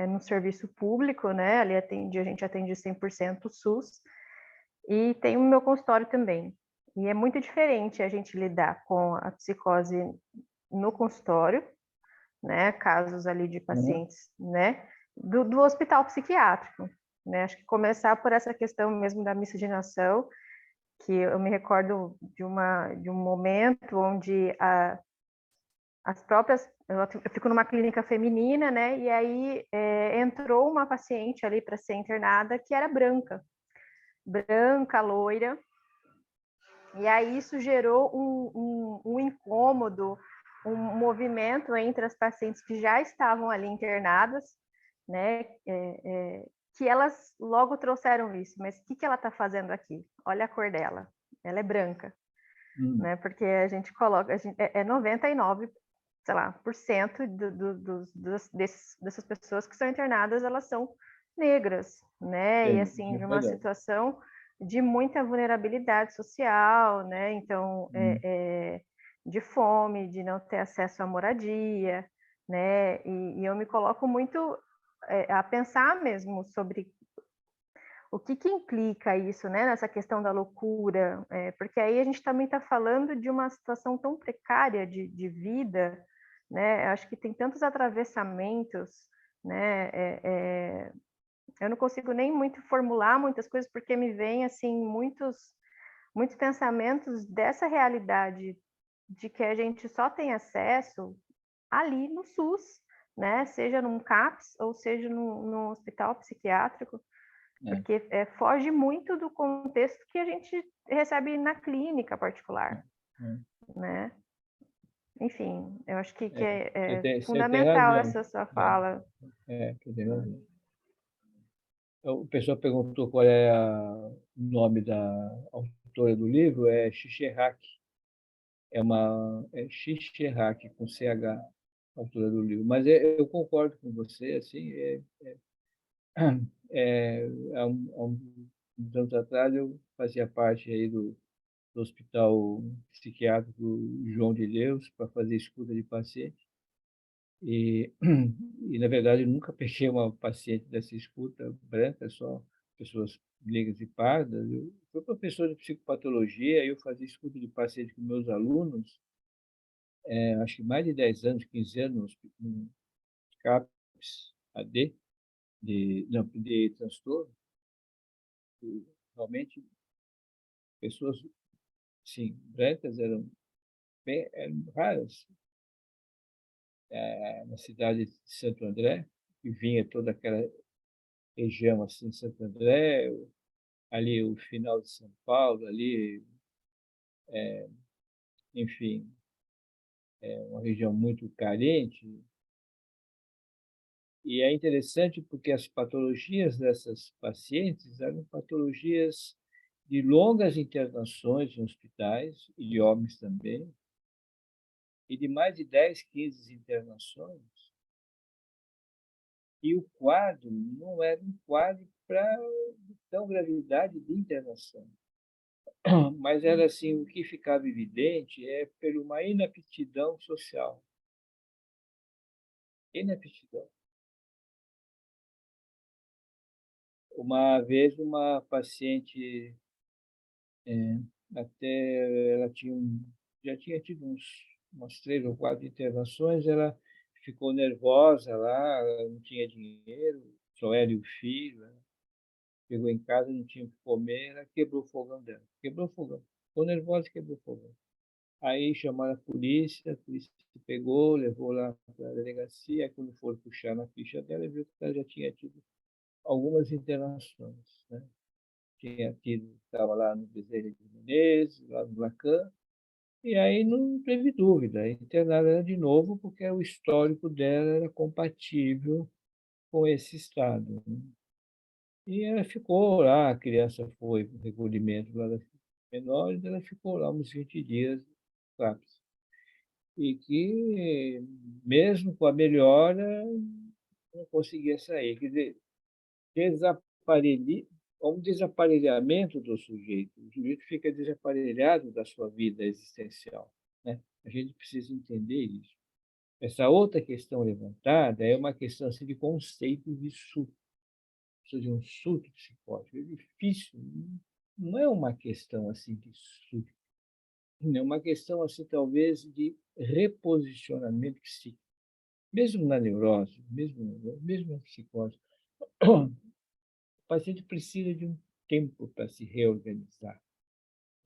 no serviço público, né? Ali a gente atende 100% SUS, e tem o meu consultório também. E é muito diferente a gente lidar com a psicose no consultório, né? Casos ali de pacientes, né? Do hospital psiquiátrico, né? Acho que começar por essa questão mesmo da miscigenação, que eu me recordo de um momento onde as próprias, eu fico numa clínica feminina, né? E aí entrou uma paciente ali para ser internada que era branca, loira. E aí isso gerou um incômodo, um movimento entre as pacientes que já estavam ali internadas, né? Que elas logo trouxeram isso. Mas o que ela está fazendo aqui? Olha a cor dela, ela é branca. né? Porque a gente coloca, é 99, sei lá, por cento dessas pessoas que são internadas, elas são negras, né? E assim, de uma verdade. situação de muita vulnerabilidade social, né? Então, de fome, de não ter acesso à moradia, né? E eu me coloco muito a pensar mesmo sobre o que implica isso, né, nessa questão da loucura, porque aí a gente também está falando de uma situação tão precária de vida, né, acho que tem tantos atravessamentos, né, eu não consigo nem muito formular muitas coisas, porque me vem, assim, muitos pensamentos dessa realidade de que a gente só tem acesso ali no SUS, né, seja num CAPS ou seja num hospital psiquiátrico, porque foge muito do contexto que a gente recebe na clínica particular, né? Enfim, eu acho que é Você tem fundamental razão. essa sua fala. Você tem razão. O pessoal perguntou qual é o nome da autora do livro, é Csikszentmihalyi. É Csikszentmihalyi, com CH, a autora do livro. Mas eu concordo com você, assim, há uns anos atrás eu fazia parte aí do Hospital Psiquiátrico João de Deus para fazer escuta de paciente. E, na verdade, eu nunca peguei uma paciente dessa escuta branca, só pessoas negras e pardas. Eu fui professor de psicopatologia, eu fazia escuta de paciente com meus alunos, acho que mais de 10 anos, 15 anos, no CAPS, AD, de transtorno. E, realmente, pessoas, sim, brancas eram raras. Na cidade de Santo André, que vinha toda aquela região assim, Santo André, ali o final de São Paulo, ali, enfim, uma região muito carente. E é interessante porque as patologias dessas pacientes eram patologias de longas internações em hospitais, e de homens também, e de mais de 10, 15 internações. E o quadro não era um quadro para tão gravidade de internação. Mas era assim, o que ficava evidente é por uma inaptidão social. Inaptidão. Uma vez uma paciente, até ela já tinha tido umas 3 ou 4 internações, ela ficou nervosa lá, ela não tinha dinheiro, só ela e o filho, né? Chegou em casa, não tinha o que comer, ela quebrou o fogão dela. Quebrou o fogão. Ficou nervosa e quebrou o fogão. Aí chamaram a polícia pegou, levou lá para a delegacia, aí quando foram puxar na ficha dela, viu que ela já tinha tido algumas internações, né? Estava lá no Bezerra de Menezes, lá no Lacan, e aí não teve dúvida, internaram ela de novo, porque o histórico dela era compatível com esse estado, né? E ela ficou lá, a criança foi para o recolhimento lá das menores, ela ficou lá uns 20 dias, claro. E que, mesmo com a melhora, não conseguia sair. Quer dizer, há um desaparelhamento do sujeito. O sujeito fica desaparelhado da sua vida existencial, né? A gente precisa entender isso. Essa outra questão levantada é uma questão assim, de conceito de surto, ou seja, um surto psicótico. É difícil, não é uma questão assim de surto, é uma questão assim talvez de reposicionamento psíquico. Mesmo na neurose, mesmo na psicose, o paciente precisa de um tempo para se reorganizar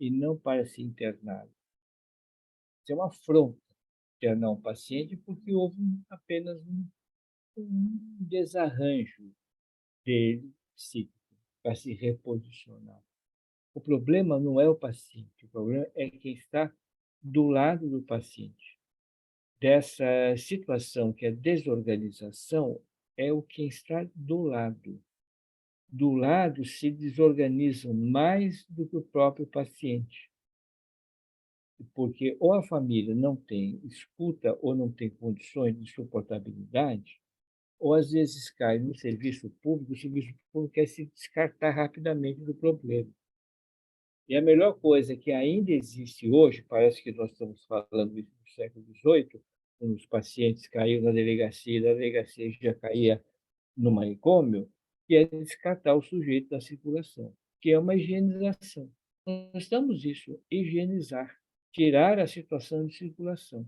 e não para se internar. Isso é uma afronta internar um paciente porque houve apenas um desarranjo dele psíquico para se reposicionar. O problema não é o paciente, o problema é quem está do lado do paciente. Dessa situação que é desorganização, é o quem está do lado. Do lado se desorganizam mais do que o próprio paciente. porque ou a família não tem escuta ou não tem condições de suportabilidade, ou às vezes cai no serviço público, o serviço público quer se descartar rapidamente do problema. E a melhor coisa que ainda existe hoje, parece que nós estamos falando isso no século XVIII, quando os pacientes caíam na delegacia, da delegacia já caía no manicômio, que é descartar o sujeito da circulação, que é uma higienização. Nós estamos isso, higienizar, tirar a situação de circulação.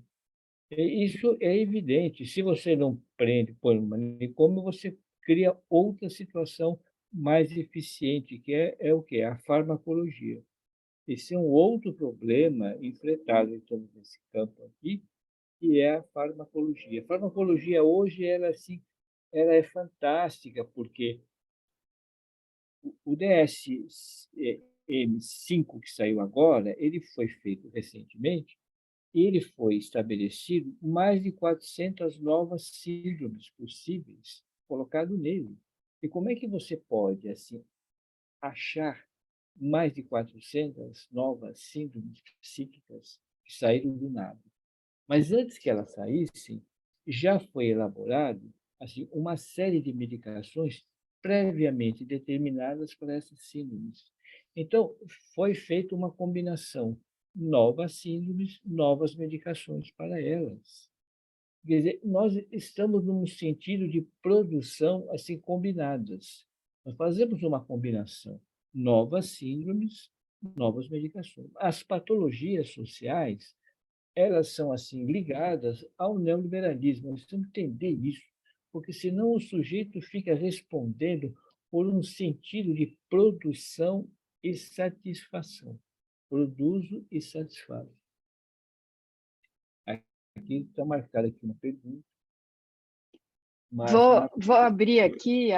E isso é evidente. Se você não prende por um manicômio, você cria outra situação mais eficiente, que é o quê? A farmacologia. Esse é um outro problema enfrentado então, nesse campo aqui, que é a farmacologia. A farmacologia hoje ela, assim, ela é fantástica, porque o DSM-5 que saiu agora, ele foi feito recentemente, e ele foi estabelecido mais de 400 novas síndromes possíveis colocado nele. E como é que você pode assim achar mais de 400 novas síndromes psíquicas que saíram do nada? Mas antes que elas saíssem, já foi elaborado assim uma série de medicações previamente determinadas para essas síndromes. Então, foi feita uma combinação, novas síndromes, novas medicações para elas. Quer dizer, nós estamos num sentido de produção assim combinadas. Nós fazemos uma combinação, novas síndromes, novas medicações. As patologias sociais, elas são assim ligadas ao neoliberalismo. Nós temos que entender isso, porque senão o sujeito fica respondendo por um sentido de produção e satisfação. Produzo e satisfazo. Aqui está marcada aqui uma pergunta. Vou abrir aqui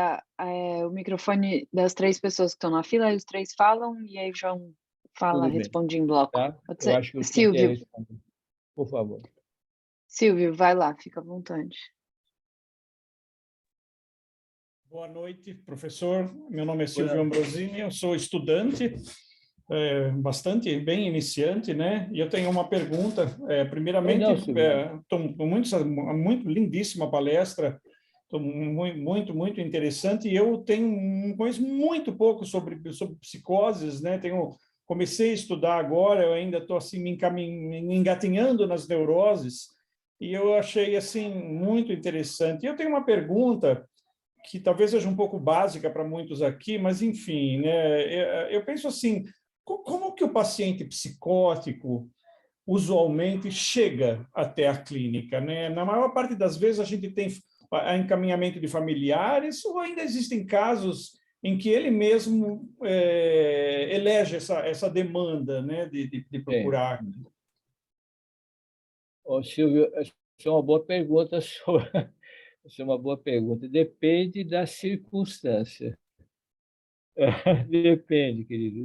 o microfone das 3 pessoas que estão na fila, aí os 3 falam e aí o João fala, responde em bloco. Tá? Pode Eu ser? acho que eu Silvio. responder. Por favor. Silvio, vai lá, fica à vontade. Boa noite, professor. Meu nome é Silvio Ambrosini, eu sou estudante, bastante bem iniciante, né? E eu tenho uma pergunta. Primeiramente, estou muito lindíssima palestra, muito interessante. E eu conheço muito pouco sobre psicoses, né? Comecei a estudar agora, eu ainda estou assim me engatinhando nas neuroses. E eu achei assim muito interessante. E eu tenho uma pergunta que talvez seja um pouco básica para muitos aqui, mas, enfim, né, eu penso assim, como que o paciente psicótico usualmente chega até a clínica? Né? Na maior parte das vezes, a gente tem encaminhamento de familiares, ou ainda existem casos em que ele mesmo elege essa demanda, né, de procurar. Silvio, essa é uma boa pergunta. Essa é uma boa pergunta. Depende da circunstância. Depende, querido,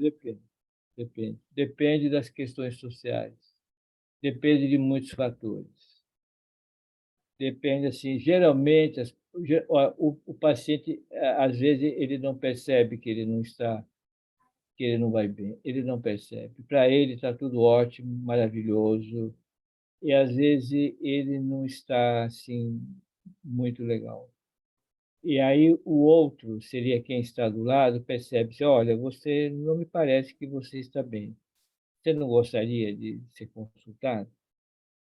depende. Depende das questões sociais. Depende de muitos fatores. Depende, assim, geralmente, o paciente, às vezes, ele não percebe que ele não está, que ele não vai bem. Ele não percebe. Para ele está tudo ótimo, maravilhoso, e às vezes ele não está, assim, muito legal. E aí o outro, seria quem está do lado, percebe-se, olha, você não me parece que você está bem. Você não gostaria de ser consultado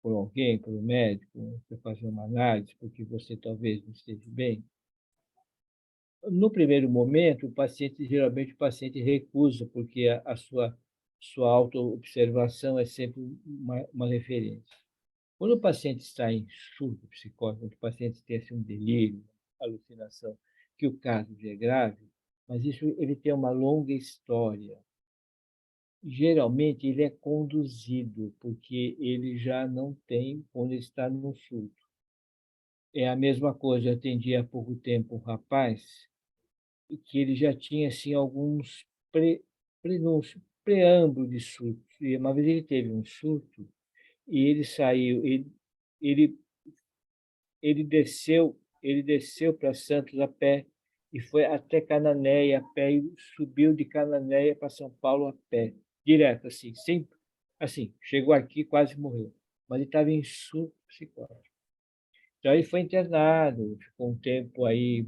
por alguém, por um médico, para fazer uma análise, porque você talvez não esteja bem? No primeiro momento, geralmente o paciente recusa, porque a sua autoobservação é sempre uma referência. Quando o paciente está em surto psicótico, quando o paciente tem assim, um delírio, alucinação, que o caso já é grave, mas isso ele tem uma longa história. Geralmente ele é conduzido, porque ele já não tem quando ele está no surto. É a mesma coisa, eu atendi há pouco tempo um rapaz que ele já tinha assim, alguns prenúncios, preâmbulo de surto. E uma vez ele teve um surto e ele saiu, ele ele desceu para Santos a pé e foi até Cananéia a pé e subiu de Cananéia para São Paulo a pé, direto assim, sem assim, chegou aqui, quase morreu, mas ele estava em surto psicótico. Então, ele foi internado, ficou um tempo aí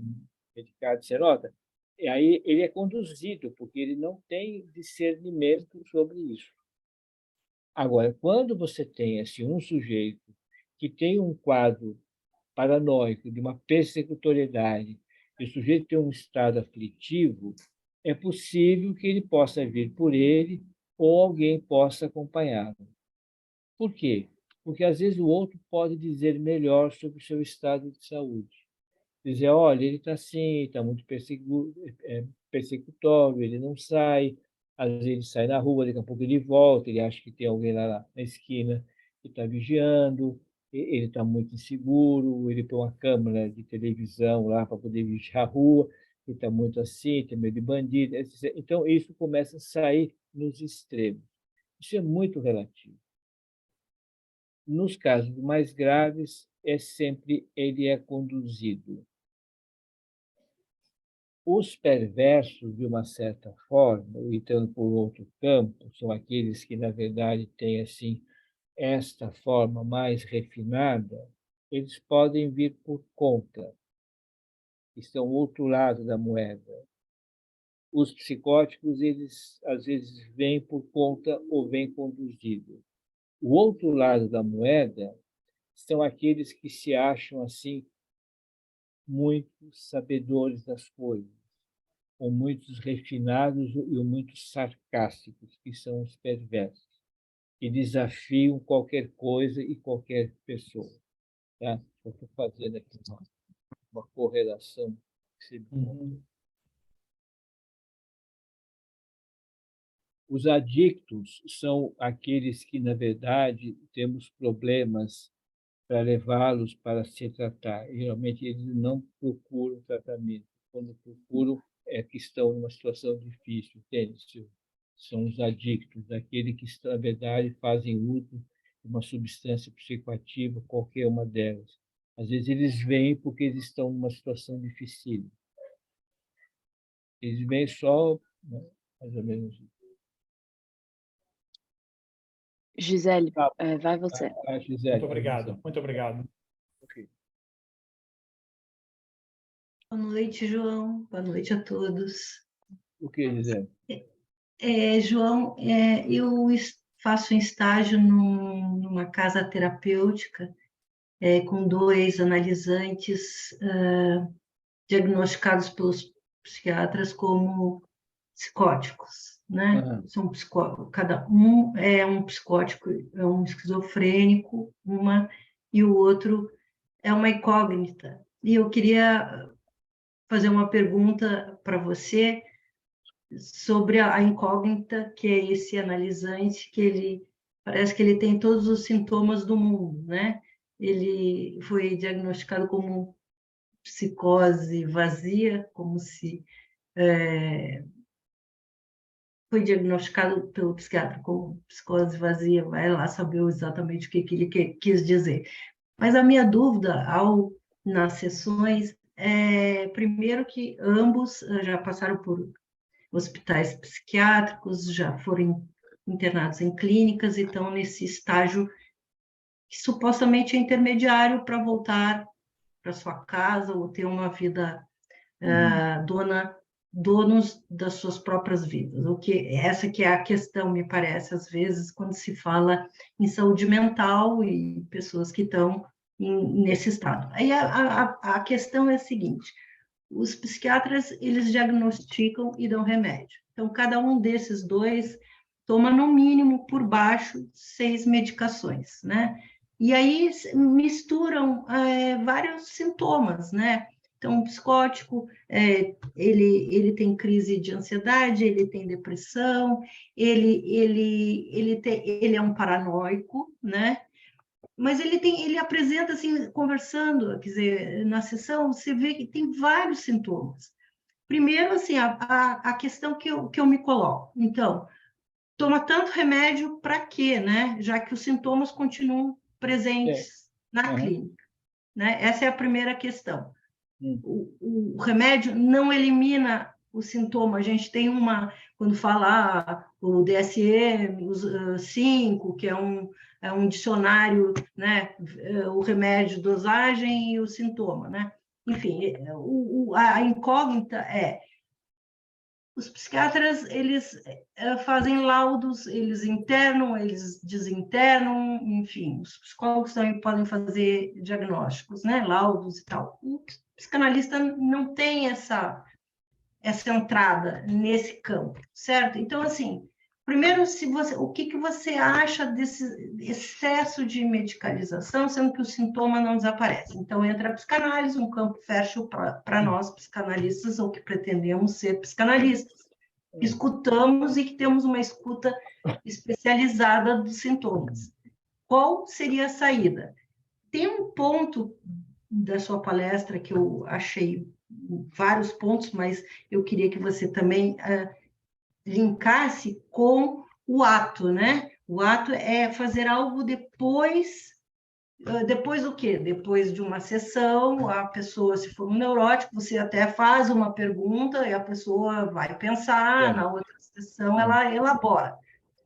medicado, serota, e aí ele é conduzido, porque ele não tem discernimento sobre isso. Agora, quando você tem assim, um sujeito que tem um quadro paranoico, de uma persecutoriedade, e o sujeito tem um estado aflitivo, é possível que ele possa vir por ele ou alguém possa acompanhá-lo. Por quê? Porque, às vezes, o outro pode dizer melhor sobre o seu estado de saúde. Dizer, olha, ele está assim, está muito persecutório, ele não sai, às vezes ele sai na rua, daqui a pouco ele volta, ele acha que tem alguém lá na esquina que está vigiando, ele está muito inseguro, ele põe uma câmera de televisão lá para poder vigiar a rua, ele está muito assim, tem medo de bandido. Então, isso começa a sair nos extremos. Isso é muito relativo. Nos casos mais graves, sempre ele é conduzido. Os perversos, de uma certa forma, entrando por outro campo, são aqueles que, na verdade, têm assim, esta forma mais refinada, eles podem vir por conta, estão ao outro lado da moeda. Os psicóticos, eles às vezes vêm por conta ou vêm conduzidos. O outro lado da moeda são aqueles que se acham assim muito sabedores das coisas, ou muitos refinados e muitos sarcásticos, que são os perversos, que desafiam qualquer coisa e qualquer pessoa. Tá? Eu estou fazendo aqui uma correlação. Os adictos são aqueles que, na verdade, temos problemas para levá-los para se tratar. Geralmente, eles não procuram tratamento. Quando procuram, é que estão numa situação difícil, entende? São os adictos, aqueles que, na verdade, fazem uso de uma substância psicoativa, qualquer uma delas. Às vezes, eles vêm porque eles estão numa situação difícil. Eles vêm só, né, mais ou menos isso. Gisele, vai você. Gisele, muito obrigado, muito obrigado. Okay. Boa noite, João. Boa noite a todos. O que, Gisele? João, eu faço um estágio numa casa terapêutica com 2 analisantes diagnosticados pelos psiquiatras como psicóticos, né? Uhum. São cada um é um psicótico, é um esquizofrênico, e o outro é uma incógnita. E eu queria fazer uma pergunta para você sobre a incógnita, que é esse analisante, que ele parece que ele tem todos os sintomas do mundo, né? Ele foi diagnosticado como psicose vazia, como se foi diagnosticado pelo psiquiatra como psicose vazia, vai lá saber exatamente o que ele quis dizer. Mas a minha dúvida nas sessões primeiro, que ambos já passaram por hospitais psiquiátricos, já foram internados em clínicas e estão nesse estágio que supostamente é intermediário para voltar para sua casa ou ter uma vida donos das suas próprias vidas. Essa que é a questão, me parece, às vezes, quando se fala em saúde mental e pessoas que estão nesse estado. Aí a questão é a seguinte: os psiquiatras, eles diagnosticam e dão remédio. Então, cada um desses 2 toma, no mínimo, por baixo, 6 medicações, né? E aí misturam vários sintomas, né? Então, o psicótico, ele tem crise de ansiedade, ele tem depressão, ele é um paranoico, né? Mas ele apresenta, assim, conversando, quer dizer, na sessão, você vê que tem vários sintomas. Primeiro, assim, a questão que eu me coloco. Então, toma tanto remédio para quê, né? Já que os sintomas continuam presentes na clínica, né? Essa é a primeira questão. O remédio não elimina o sintoma. A gente tem quando fala o DSM-5, que é um dicionário, né, o remédio, dosagem e o sintoma, né? Enfim, a incógnita é: os psiquiatras, eles fazem laudos, eles internam, eles desinternam, enfim, os psicólogos também podem fazer diagnósticos, né, laudos e tal. O psicanalista não tem essa entrada nesse campo, certo? Então, assim, primeiro, o que você acha desse excesso de medicalização, sendo que o sintoma não desaparece? Então, entra a psicanálise, um campo fértil para nós, psicanalistas, ou que pretendemos ser psicanalistas. Escutamos e que temos uma escuta especializada dos sintomas. Qual seria a saída? Tem um ponto da sua palestra que eu achei vários pontos, mas eu queria que você também linkasse com o ato, né? O ato é fazer algo depois do quê? Depois de uma sessão, a pessoa, se for um neurótico, você até faz uma pergunta e a pessoa vai pensar, na outra sessão ela elabora.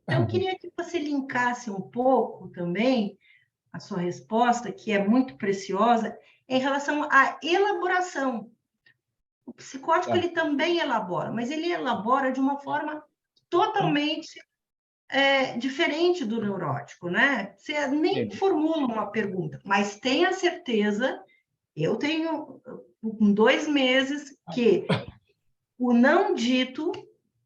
Então, eu queria que você linkasse um pouco também a sua resposta, que é muito preciosa, em relação à elaboração. O psicótico, ele também elabora, mas ele elabora de uma forma totalmente diferente do neurótico, né? Você nem formula uma pergunta, mas tenha certeza, eu tenho 2 meses que o não dito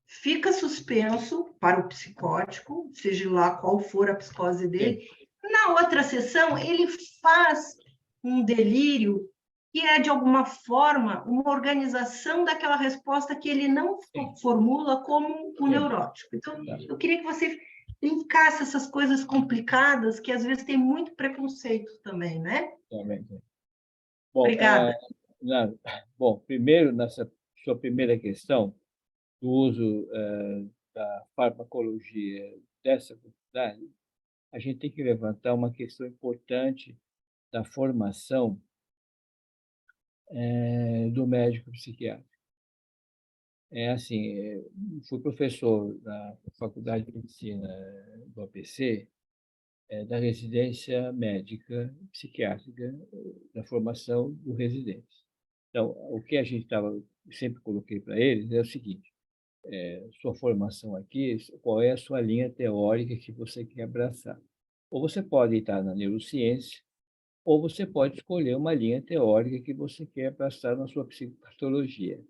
fica suspenso para o psicótico, seja lá qual for a psicose dele. Na outra sessão, ele faz um delírio que é, de alguma forma, uma organização daquela resposta que ele não formula como o neurótico. Então, eu queria que você linkasse essas coisas complicadas, que às vezes tem muito preconceito também, né? Bom, Obrigada. Bom, primeiro, nessa sua primeira questão, do uso da farmacologia dessa quantidade, a gente tem que levantar uma questão importante da formação do médico psiquiatra. Fui professor na Faculdade de Medicina do ABC, da residência médica psiquiátrica, da formação do residente. Então, o que a gente sempre coloquei para eles é o seguinte: sua formação aqui, qual é a sua linha teórica que você quer abraçar? Ou você pode estar na neurociência, ou você pode escolher uma linha teórica que você quer abraçar na sua psicopatologia.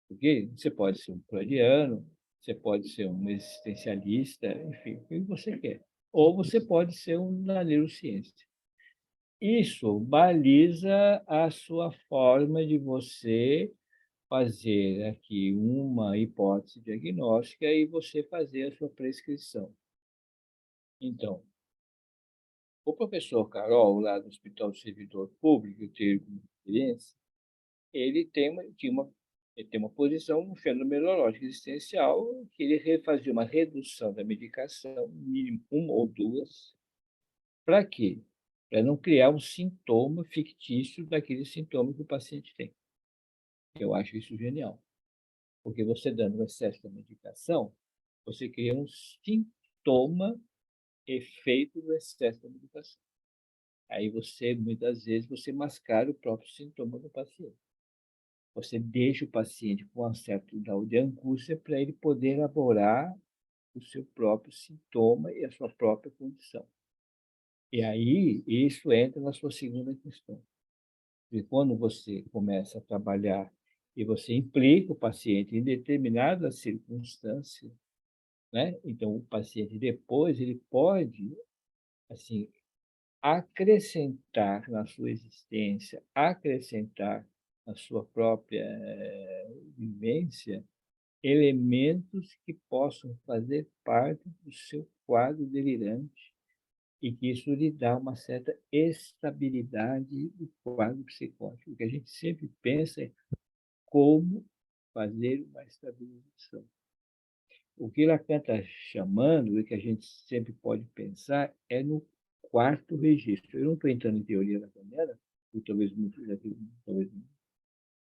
Porque você pode ser um freudiano, você pode ser um existencialista, enfim, o que você quer. Ou você pode ser um da neurociência. Isso baliza a sua forma de você fazer aqui uma hipótese diagnóstica e você fazer a sua prescrição. Então, o professor Carol, lá do Hospital do Servidor Público, eu tenho experiência, ele tem uma posição fenomenológica existencial, que ele fazia uma redução da medicação, mínimo 1 ou 2, para quê? Para não criar um sintoma fictício daquele sintoma que o paciente tem. Eu acho isso genial. Porque você dando o excesso da medicação, você cria um sintoma efeito do excesso da medicação. Aí muitas vezes, você mascara o próprio sintoma do paciente. Você deixa o paciente com um certo grau de angústia para ele poder elaborar o seu próprio sintoma e a sua própria condição. E aí, isso entra na sua segunda questão. E quando você começa a trabalhar e você implica o paciente em determinadas circunstâncias, né? Então, o paciente depois ele pode acrescentar na sua existência, acrescentar na sua própria vivência, elementos que possam fazer parte do seu quadro delirante e que isso lhe dá uma certa estabilidade do quadro psicótico. O que a gente sempre pensa é como fazer uma estabilização. O que Lacan está chamando, e que a gente sempre pode pensar, é no 4º registro. Eu não estou entrando em teoria lacaniana, ou talvez muito, talvez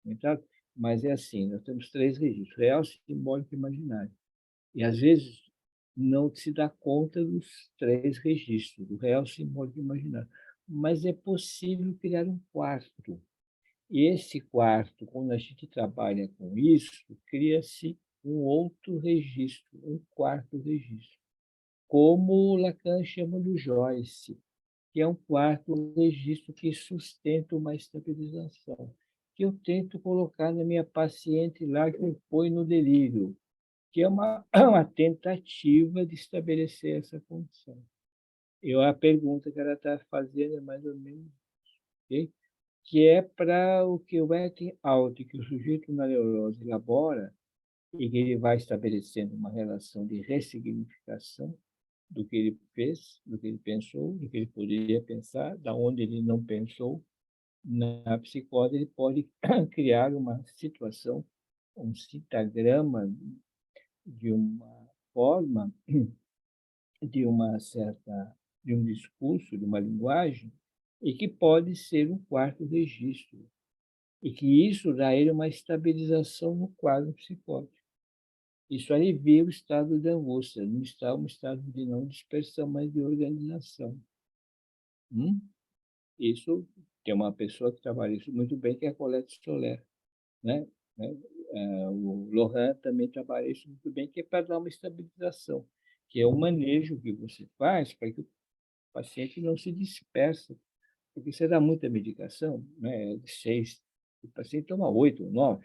comentado, mas é assim: nós temos 3 registros: real, simbólico e imaginário. E às vezes não se dá conta dos 3 registros, do real, simbólico e imaginário. Mas é possível criar um quarto. E esse quarto, quando a gente trabalha com isso, cria-se um outro registro, um quarto registro, como Lacan chama do Joyce, que é um quarto registro que sustenta uma estabilização, que eu tento colocar na minha paciente lá, que eu ponho no delírio, que é uma tentativa de estabelecer essa condição. A pergunta que ela está fazendo é mais ou menos, okay? Que é para o que o Eckhout, que o sujeito na neurose elabora, e que ele vai estabelecendo uma relação de ressignificação do que ele fez, do que ele pensou, do que ele poderia pensar, da onde ele não pensou. Na psicose, ele pode criar uma situação, um citagrama de uma forma, de um discurso, de uma linguagem, e que pode ser um quarto registro, e que isso dá a ele uma estabilização no quadro psicótico. Isso alivia o estado de angústia, não está um estado de não dispersão, mas de organização. Isso tem uma pessoa que trabalha isso muito bem, que é a Colette Soler, né? O Lohan também trabalha isso muito bem, que é para dar uma estabilização, que é o manejo que você faz para que o paciente não se disperse, porque você dá muita medicação, né? De 6, o paciente toma 8 ou 9,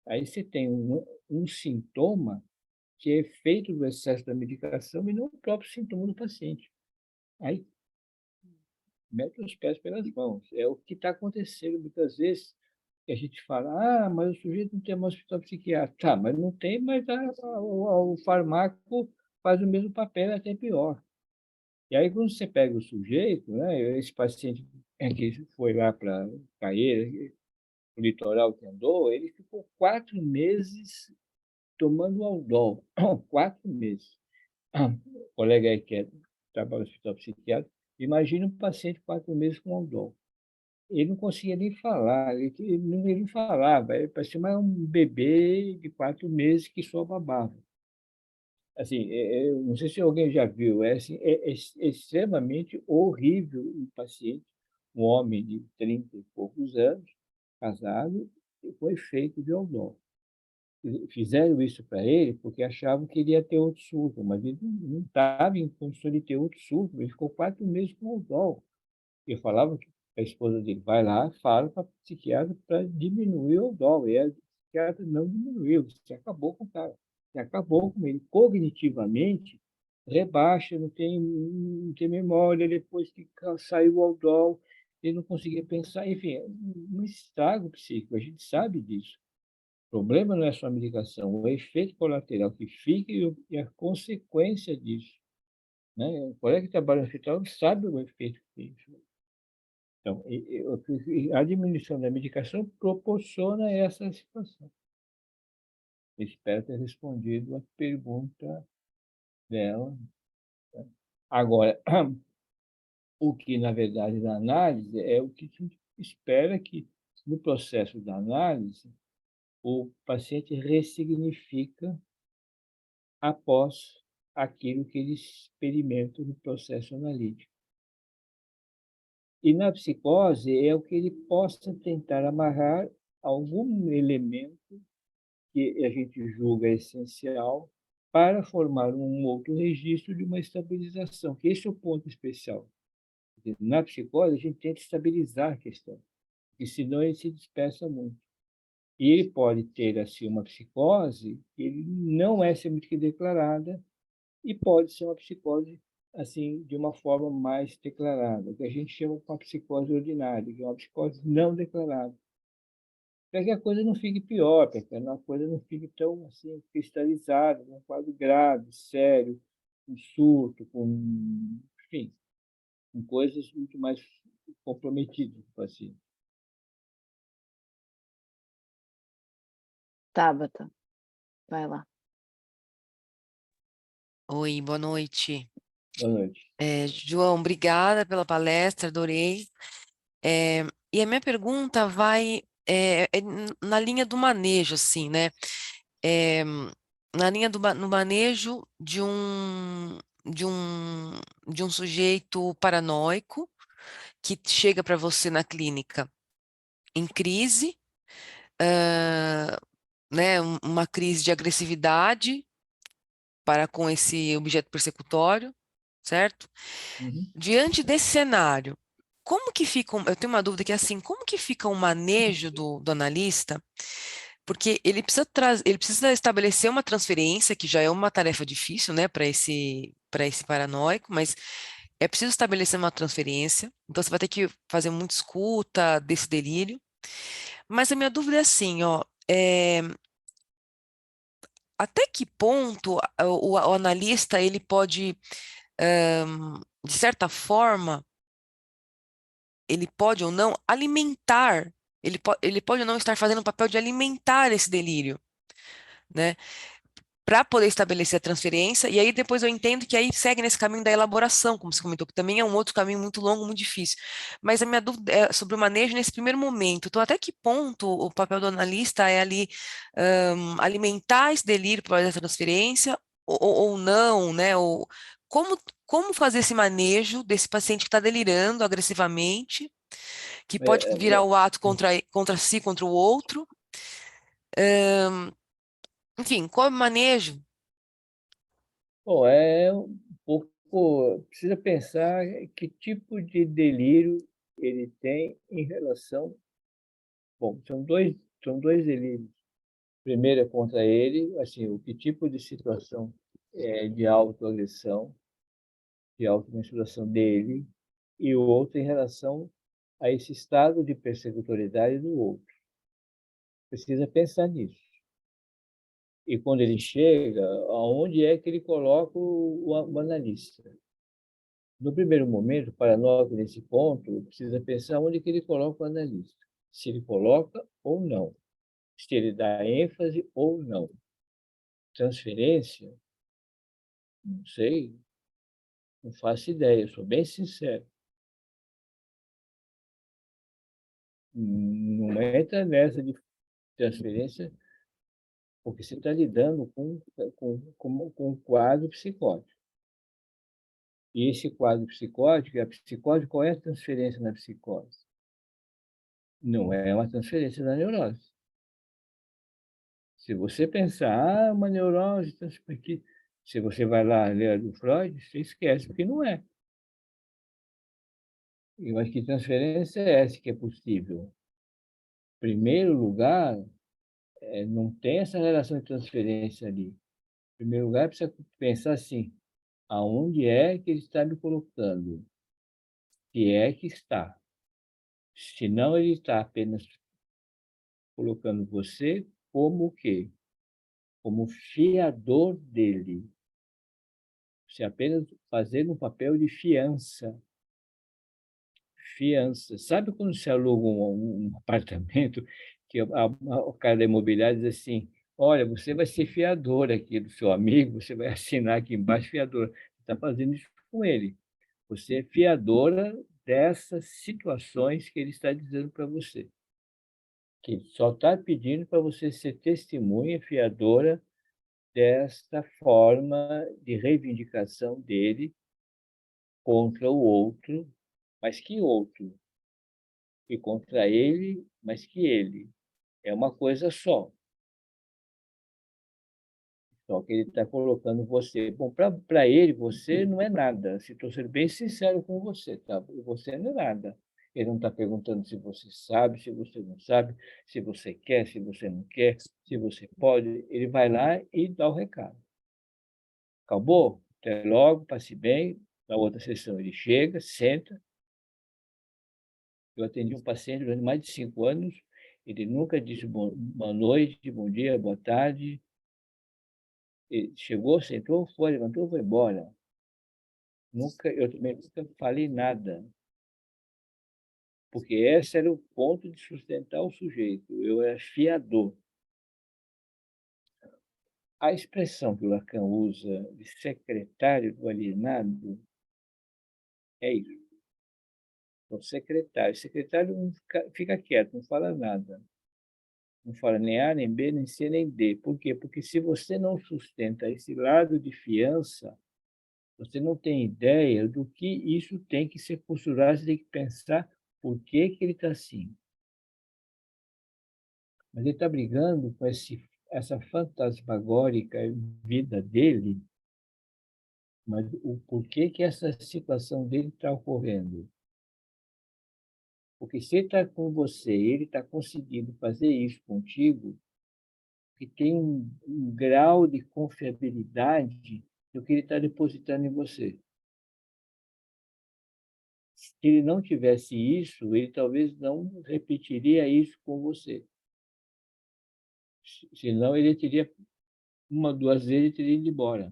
aí você tem um sintoma que é efeito do excesso da medicação e não o próprio sintoma do paciente. Aí mete os pés pelas mãos. É o que está acontecendo muitas vezes, que a gente fala, mas o sujeito não tem mais hospital psiquiátrico. Tá, mas não tem, mas o fármaco faz o mesmo papel, até pior. E aí, quando você pega o sujeito, né, esse paciente que foi lá para Caeira, o litoral que andou, ele ficou 4 meses tomando Aldol. 4 meses. O colega aí que trabalha no hospital psiquiátrico, imagina um paciente 4 meses com Aldol. Ele não conseguia nem falar, ele não falava, ele parecia mais um bebê de 4 meses que só babava. Assim, não sei se alguém já viu, assim, é extremamente horrível um paciente, um homem de 30 e poucos anos, casado, com efeito de Aldol. Fizeram isso para ele porque achavam que ele ia ter outro surto, mas ele não estava em condição de ter outro surto, ele ficou 4 meses com Aldol. Eu falava que a esposa dele vai lá, fala para o psiquiatra para diminuir o dó. E a psiquiatra não diminuiu, você acabou com o cara. Você acabou com ele. Cognitivamente, rebaixa, não tem memória, depois que saiu o Aldol, ele não conseguia pensar. Enfim, um estrago psíquico, a gente sabe disso. O problema não é só a medicação, o efeito colateral que fica e a consequência disso. Né? O colega que trabalha no hospital sabe o efeito que tem. Então, a diminuição da medicação proporciona essa situação. Espero ter respondido a pergunta dela. Agora, o que, na verdade, na análise, é o que a gente espera que, no processo da análise, o paciente ressignifica após aquilo que ele experimenta no processo analítico. E na psicose é o que ele possa tentar amarrar algum elemento que a gente julga essencial para formar um outro registro de uma estabilização, que esse é o ponto especial. Na psicose, a gente tenta estabilizar a questão, porque senão ele se dispersa muito. E ele pode ter assim uma psicose que ele não é sempre declarada e pode ser uma psicose assim de uma forma mais declarada, que a gente chama de uma psicose ordinária, que é uma psicose não declarada. Para que a coisa não fique pior, para que a coisa não fique tão assim cristalizada, um quadro grave, sério, com surto, enfim, com coisas muito mais comprometidas do paciente. Tabata, vai lá. Oi, boa noite. Boa noite. João, obrigada pela palestra, adorei. E a minha pergunta vai na linha do manejo, assim, né? na linha no manejo de um sujeito paranoico que chega para você na clínica em crise, né, uma crise de agressividade para com esse objeto persecutório, certo? Uhum. Diante desse cenário, como que fica, eu tenho uma dúvida que é assim, como que fica o manejo do analista? Porque ele precisa estabelecer uma transferência, que já é uma tarefa difícil, né, para esse paranoico, mas é preciso estabelecer uma transferência, então você vai ter que fazer muita escuta desse delírio. Mas a minha dúvida é assim, ó, até que ponto o analista ele pode, de certa forma, ele pode ou não alimentar, ele pode ou não estar fazendo o papel de alimentar esse delírio, né? Para poder estabelecer a transferência, e aí depois eu entendo que aí segue nesse caminho da elaboração, como você comentou, que também é um outro caminho muito longo, muito difícil. Mas a minha dúvida é sobre o manejo nesse primeiro momento. Então, até que ponto o papel do analista é ali alimentar esse delírio para fazer a transferência, ou não, né? Ou como fazer esse manejo desse paciente que está delirando agressivamente, que pode É, virar o ato contra si, contra o outro. Enfim, qual é o manejo? bom, é um pouco. Precisa pensar que tipo de delírio ele tem em relação. Bom, são dois delírios. Primeiro é contra ele, assim, o que tipo de situação é de autoagressão, de automensuração dele, e o outro em relação a esse estado de persecutoriedade do outro. Precisa pensar nisso. E quando ele chega, aonde é que ele coloca o analista? No primeiro momento, para nós, nesse ponto, precisa pensar onde que ele coloca o analista. Se ele coloca ou não. Se ele dá ênfase ou não. Transferência, não sei, não faço ideia, sou bem sincero. Não entra nessa de transferência, porque você está lidando com um quadro psicótico. E esse quadro psicótico, a psicose, qual é a transferência na psicose? Não é uma transferência da neurose. Se você pensar, uma neurose, aqui, se você vai lá ler a do Freud, você esquece, porque não é. Mas que transferência é essa que é possível? Em primeiro lugar, não tem essa relação de transferência ali. Em primeiro lugar, precisa pensar assim, aonde é que ele está me colocando? Se é que está. Se não, ele está apenas colocando você como o quê? Como fiador dele. Você apenas fazendo um papel de fiança. Fiança. Sabe quando você aluga um apartamento, que o cara da imobiliária diz assim, olha, você vai ser fiador aqui do seu amigo, você vai assinar aqui embaixo fiador. Você está fazendo isso com ele. Você é fiadora dessas situações que ele está dizendo para você. Que ele só está pedindo para você ser testemunha fiadora desta forma de reivindicação dele contra o outro, mas que outro? E contra ele, mas que ele. É uma coisa só. Só que ele está colocando você. Bom, para ele, você não é nada. Se estou sendo bem sincero com você, tá? Você não é nada. Ele não está perguntando se você sabe, se você não sabe, se você quer, se você não quer, se você pode. Ele vai lá e dá o recado. Acabou? Até logo, passe bem. Na outra sessão ele chega, senta. Eu atendi um paciente durante mais de 5 anos. Ele nunca disse boa noite, bom dia, boa tarde. Ele chegou, sentou, foi, levantou, foi embora. Eu também nunca falei nada, porque esse era o ponto de sustentar o sujeito. Eu era fiador. A expressão que o Lacan usa de secretário do alienado é isso. O secretário não fica quieto, não fala nada. Não fala nem A, nem B, nem C, nem D. Por quê? Porque se você não sustenta esse lado de fiança, você não tem ideia do que isso tem que ser costurado, você tem que pensar por que ele está assim. Mas ele está brigando com essa fantasmagórica vida dele, mas o porquê que essa situação dele está ocorrendo? Porque se ele está com você, ele está conseguindo fazer isso contigo, que tem um grau de confiabilidade do que ele está depositando em você. Se ele não tivesse isso, ele talvez não repetiria isso com você. Senão ele teria, uma, duas vezes, ele teria ido embora.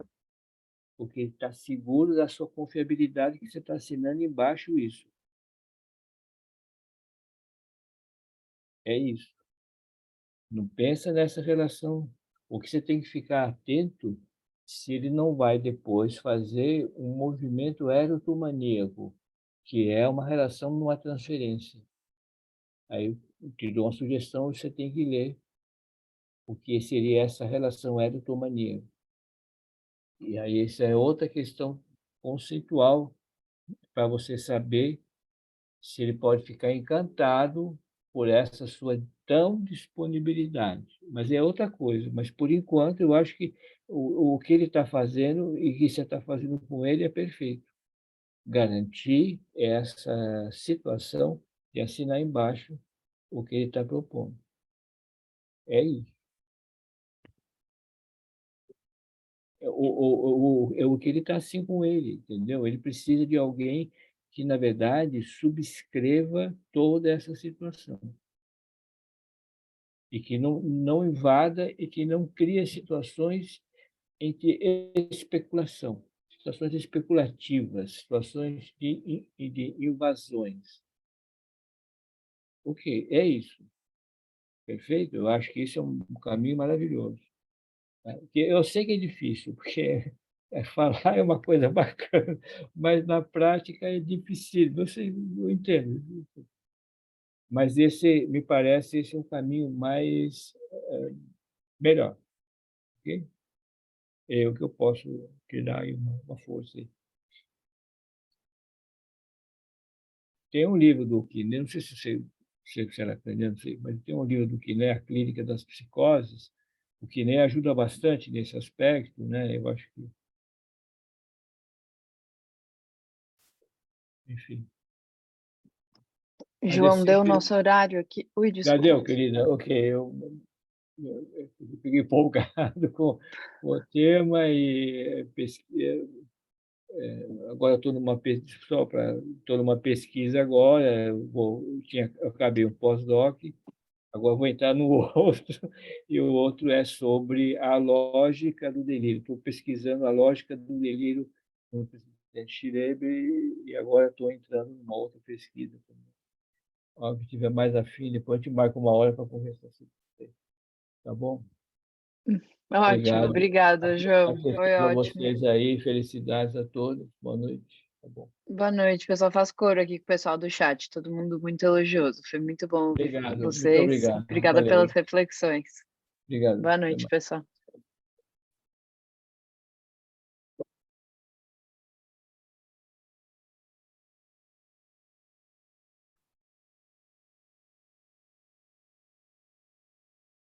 Porque ele está seguro da sua confiabilidade que você está assinando embaixo isso. É isso. Não pensa nessa relação. O que você tem que ficar atento se ele não vai depois fazer um movimento erotomaníaco, que é uma relação numa transferência. Aí eu te dou uma sugestão, você tem que ler o que seria essa relação erotomaníaca. E aí essa é outra questão conceitual para você saber se ele pode ficar encantado por essa sua tão disponibilidade. Mas é outra coisa. Mas, por enquanto, eu acho que o que ele está fazendo e que você está fazendo com ele é perfeito. Garantir essa situação e assinar embaixo o que ele está propondo. É isso. O que ele está assim com ele, entendeu? Ele precisa de alguém que, na verdade, subscreva toda essa situação. E que não invada e que não crie situações de especulação, situações especulativas, situações de invasões. O quê? É isso. Perfeito? Eu acho que isso é um caminho maravilhoso. Eu sei que é difícil, porque falar é uma coisa bacana, mas na prática é difícil. Eu entendo. Mas esse, me parece, esse é um caminho mais melhor. Okay? É o que eu posso te dar aí uma força. Aí. Tem um livro do Quiné, não sei se você era aprendendo, não sei, mas tem um livro do Quiné, A Clínica das Psicoses. O Quiné ajuda bastante nesse aspecto, né? Eu acho que... Peenfim. João, deu o nosso horário aqui. Ui, desculpa. Já deu, querida? Ok, eu fiquei empolgado com o tema e agora estou numa pesquisa agora, eu acabei um pós-doc, agora vou entrar no outro, e o outro é sobre a lógica do delírio. Estou pesquisando a lógica do delírio com o presidente Schreber e agora estou entrando numa outra pesquisa também. Se tiver mais afim, depois a gente marca uma hora para conversar sobre isso. Tá bom? Ótimo, obrigada, João. Foi para ótimo. vocês aí, felicidades a todos. Boa noite. Tá bom. Boa noite, pessoal. Faço coro aqui com o pessoal do chat, todo mundo muito elogioso. Foi muito bom ouvir Obrigado, vocês. muito obrigado. Obrigada Valeu. pelas reflexões. Obrigado. Boa noite, pessoal.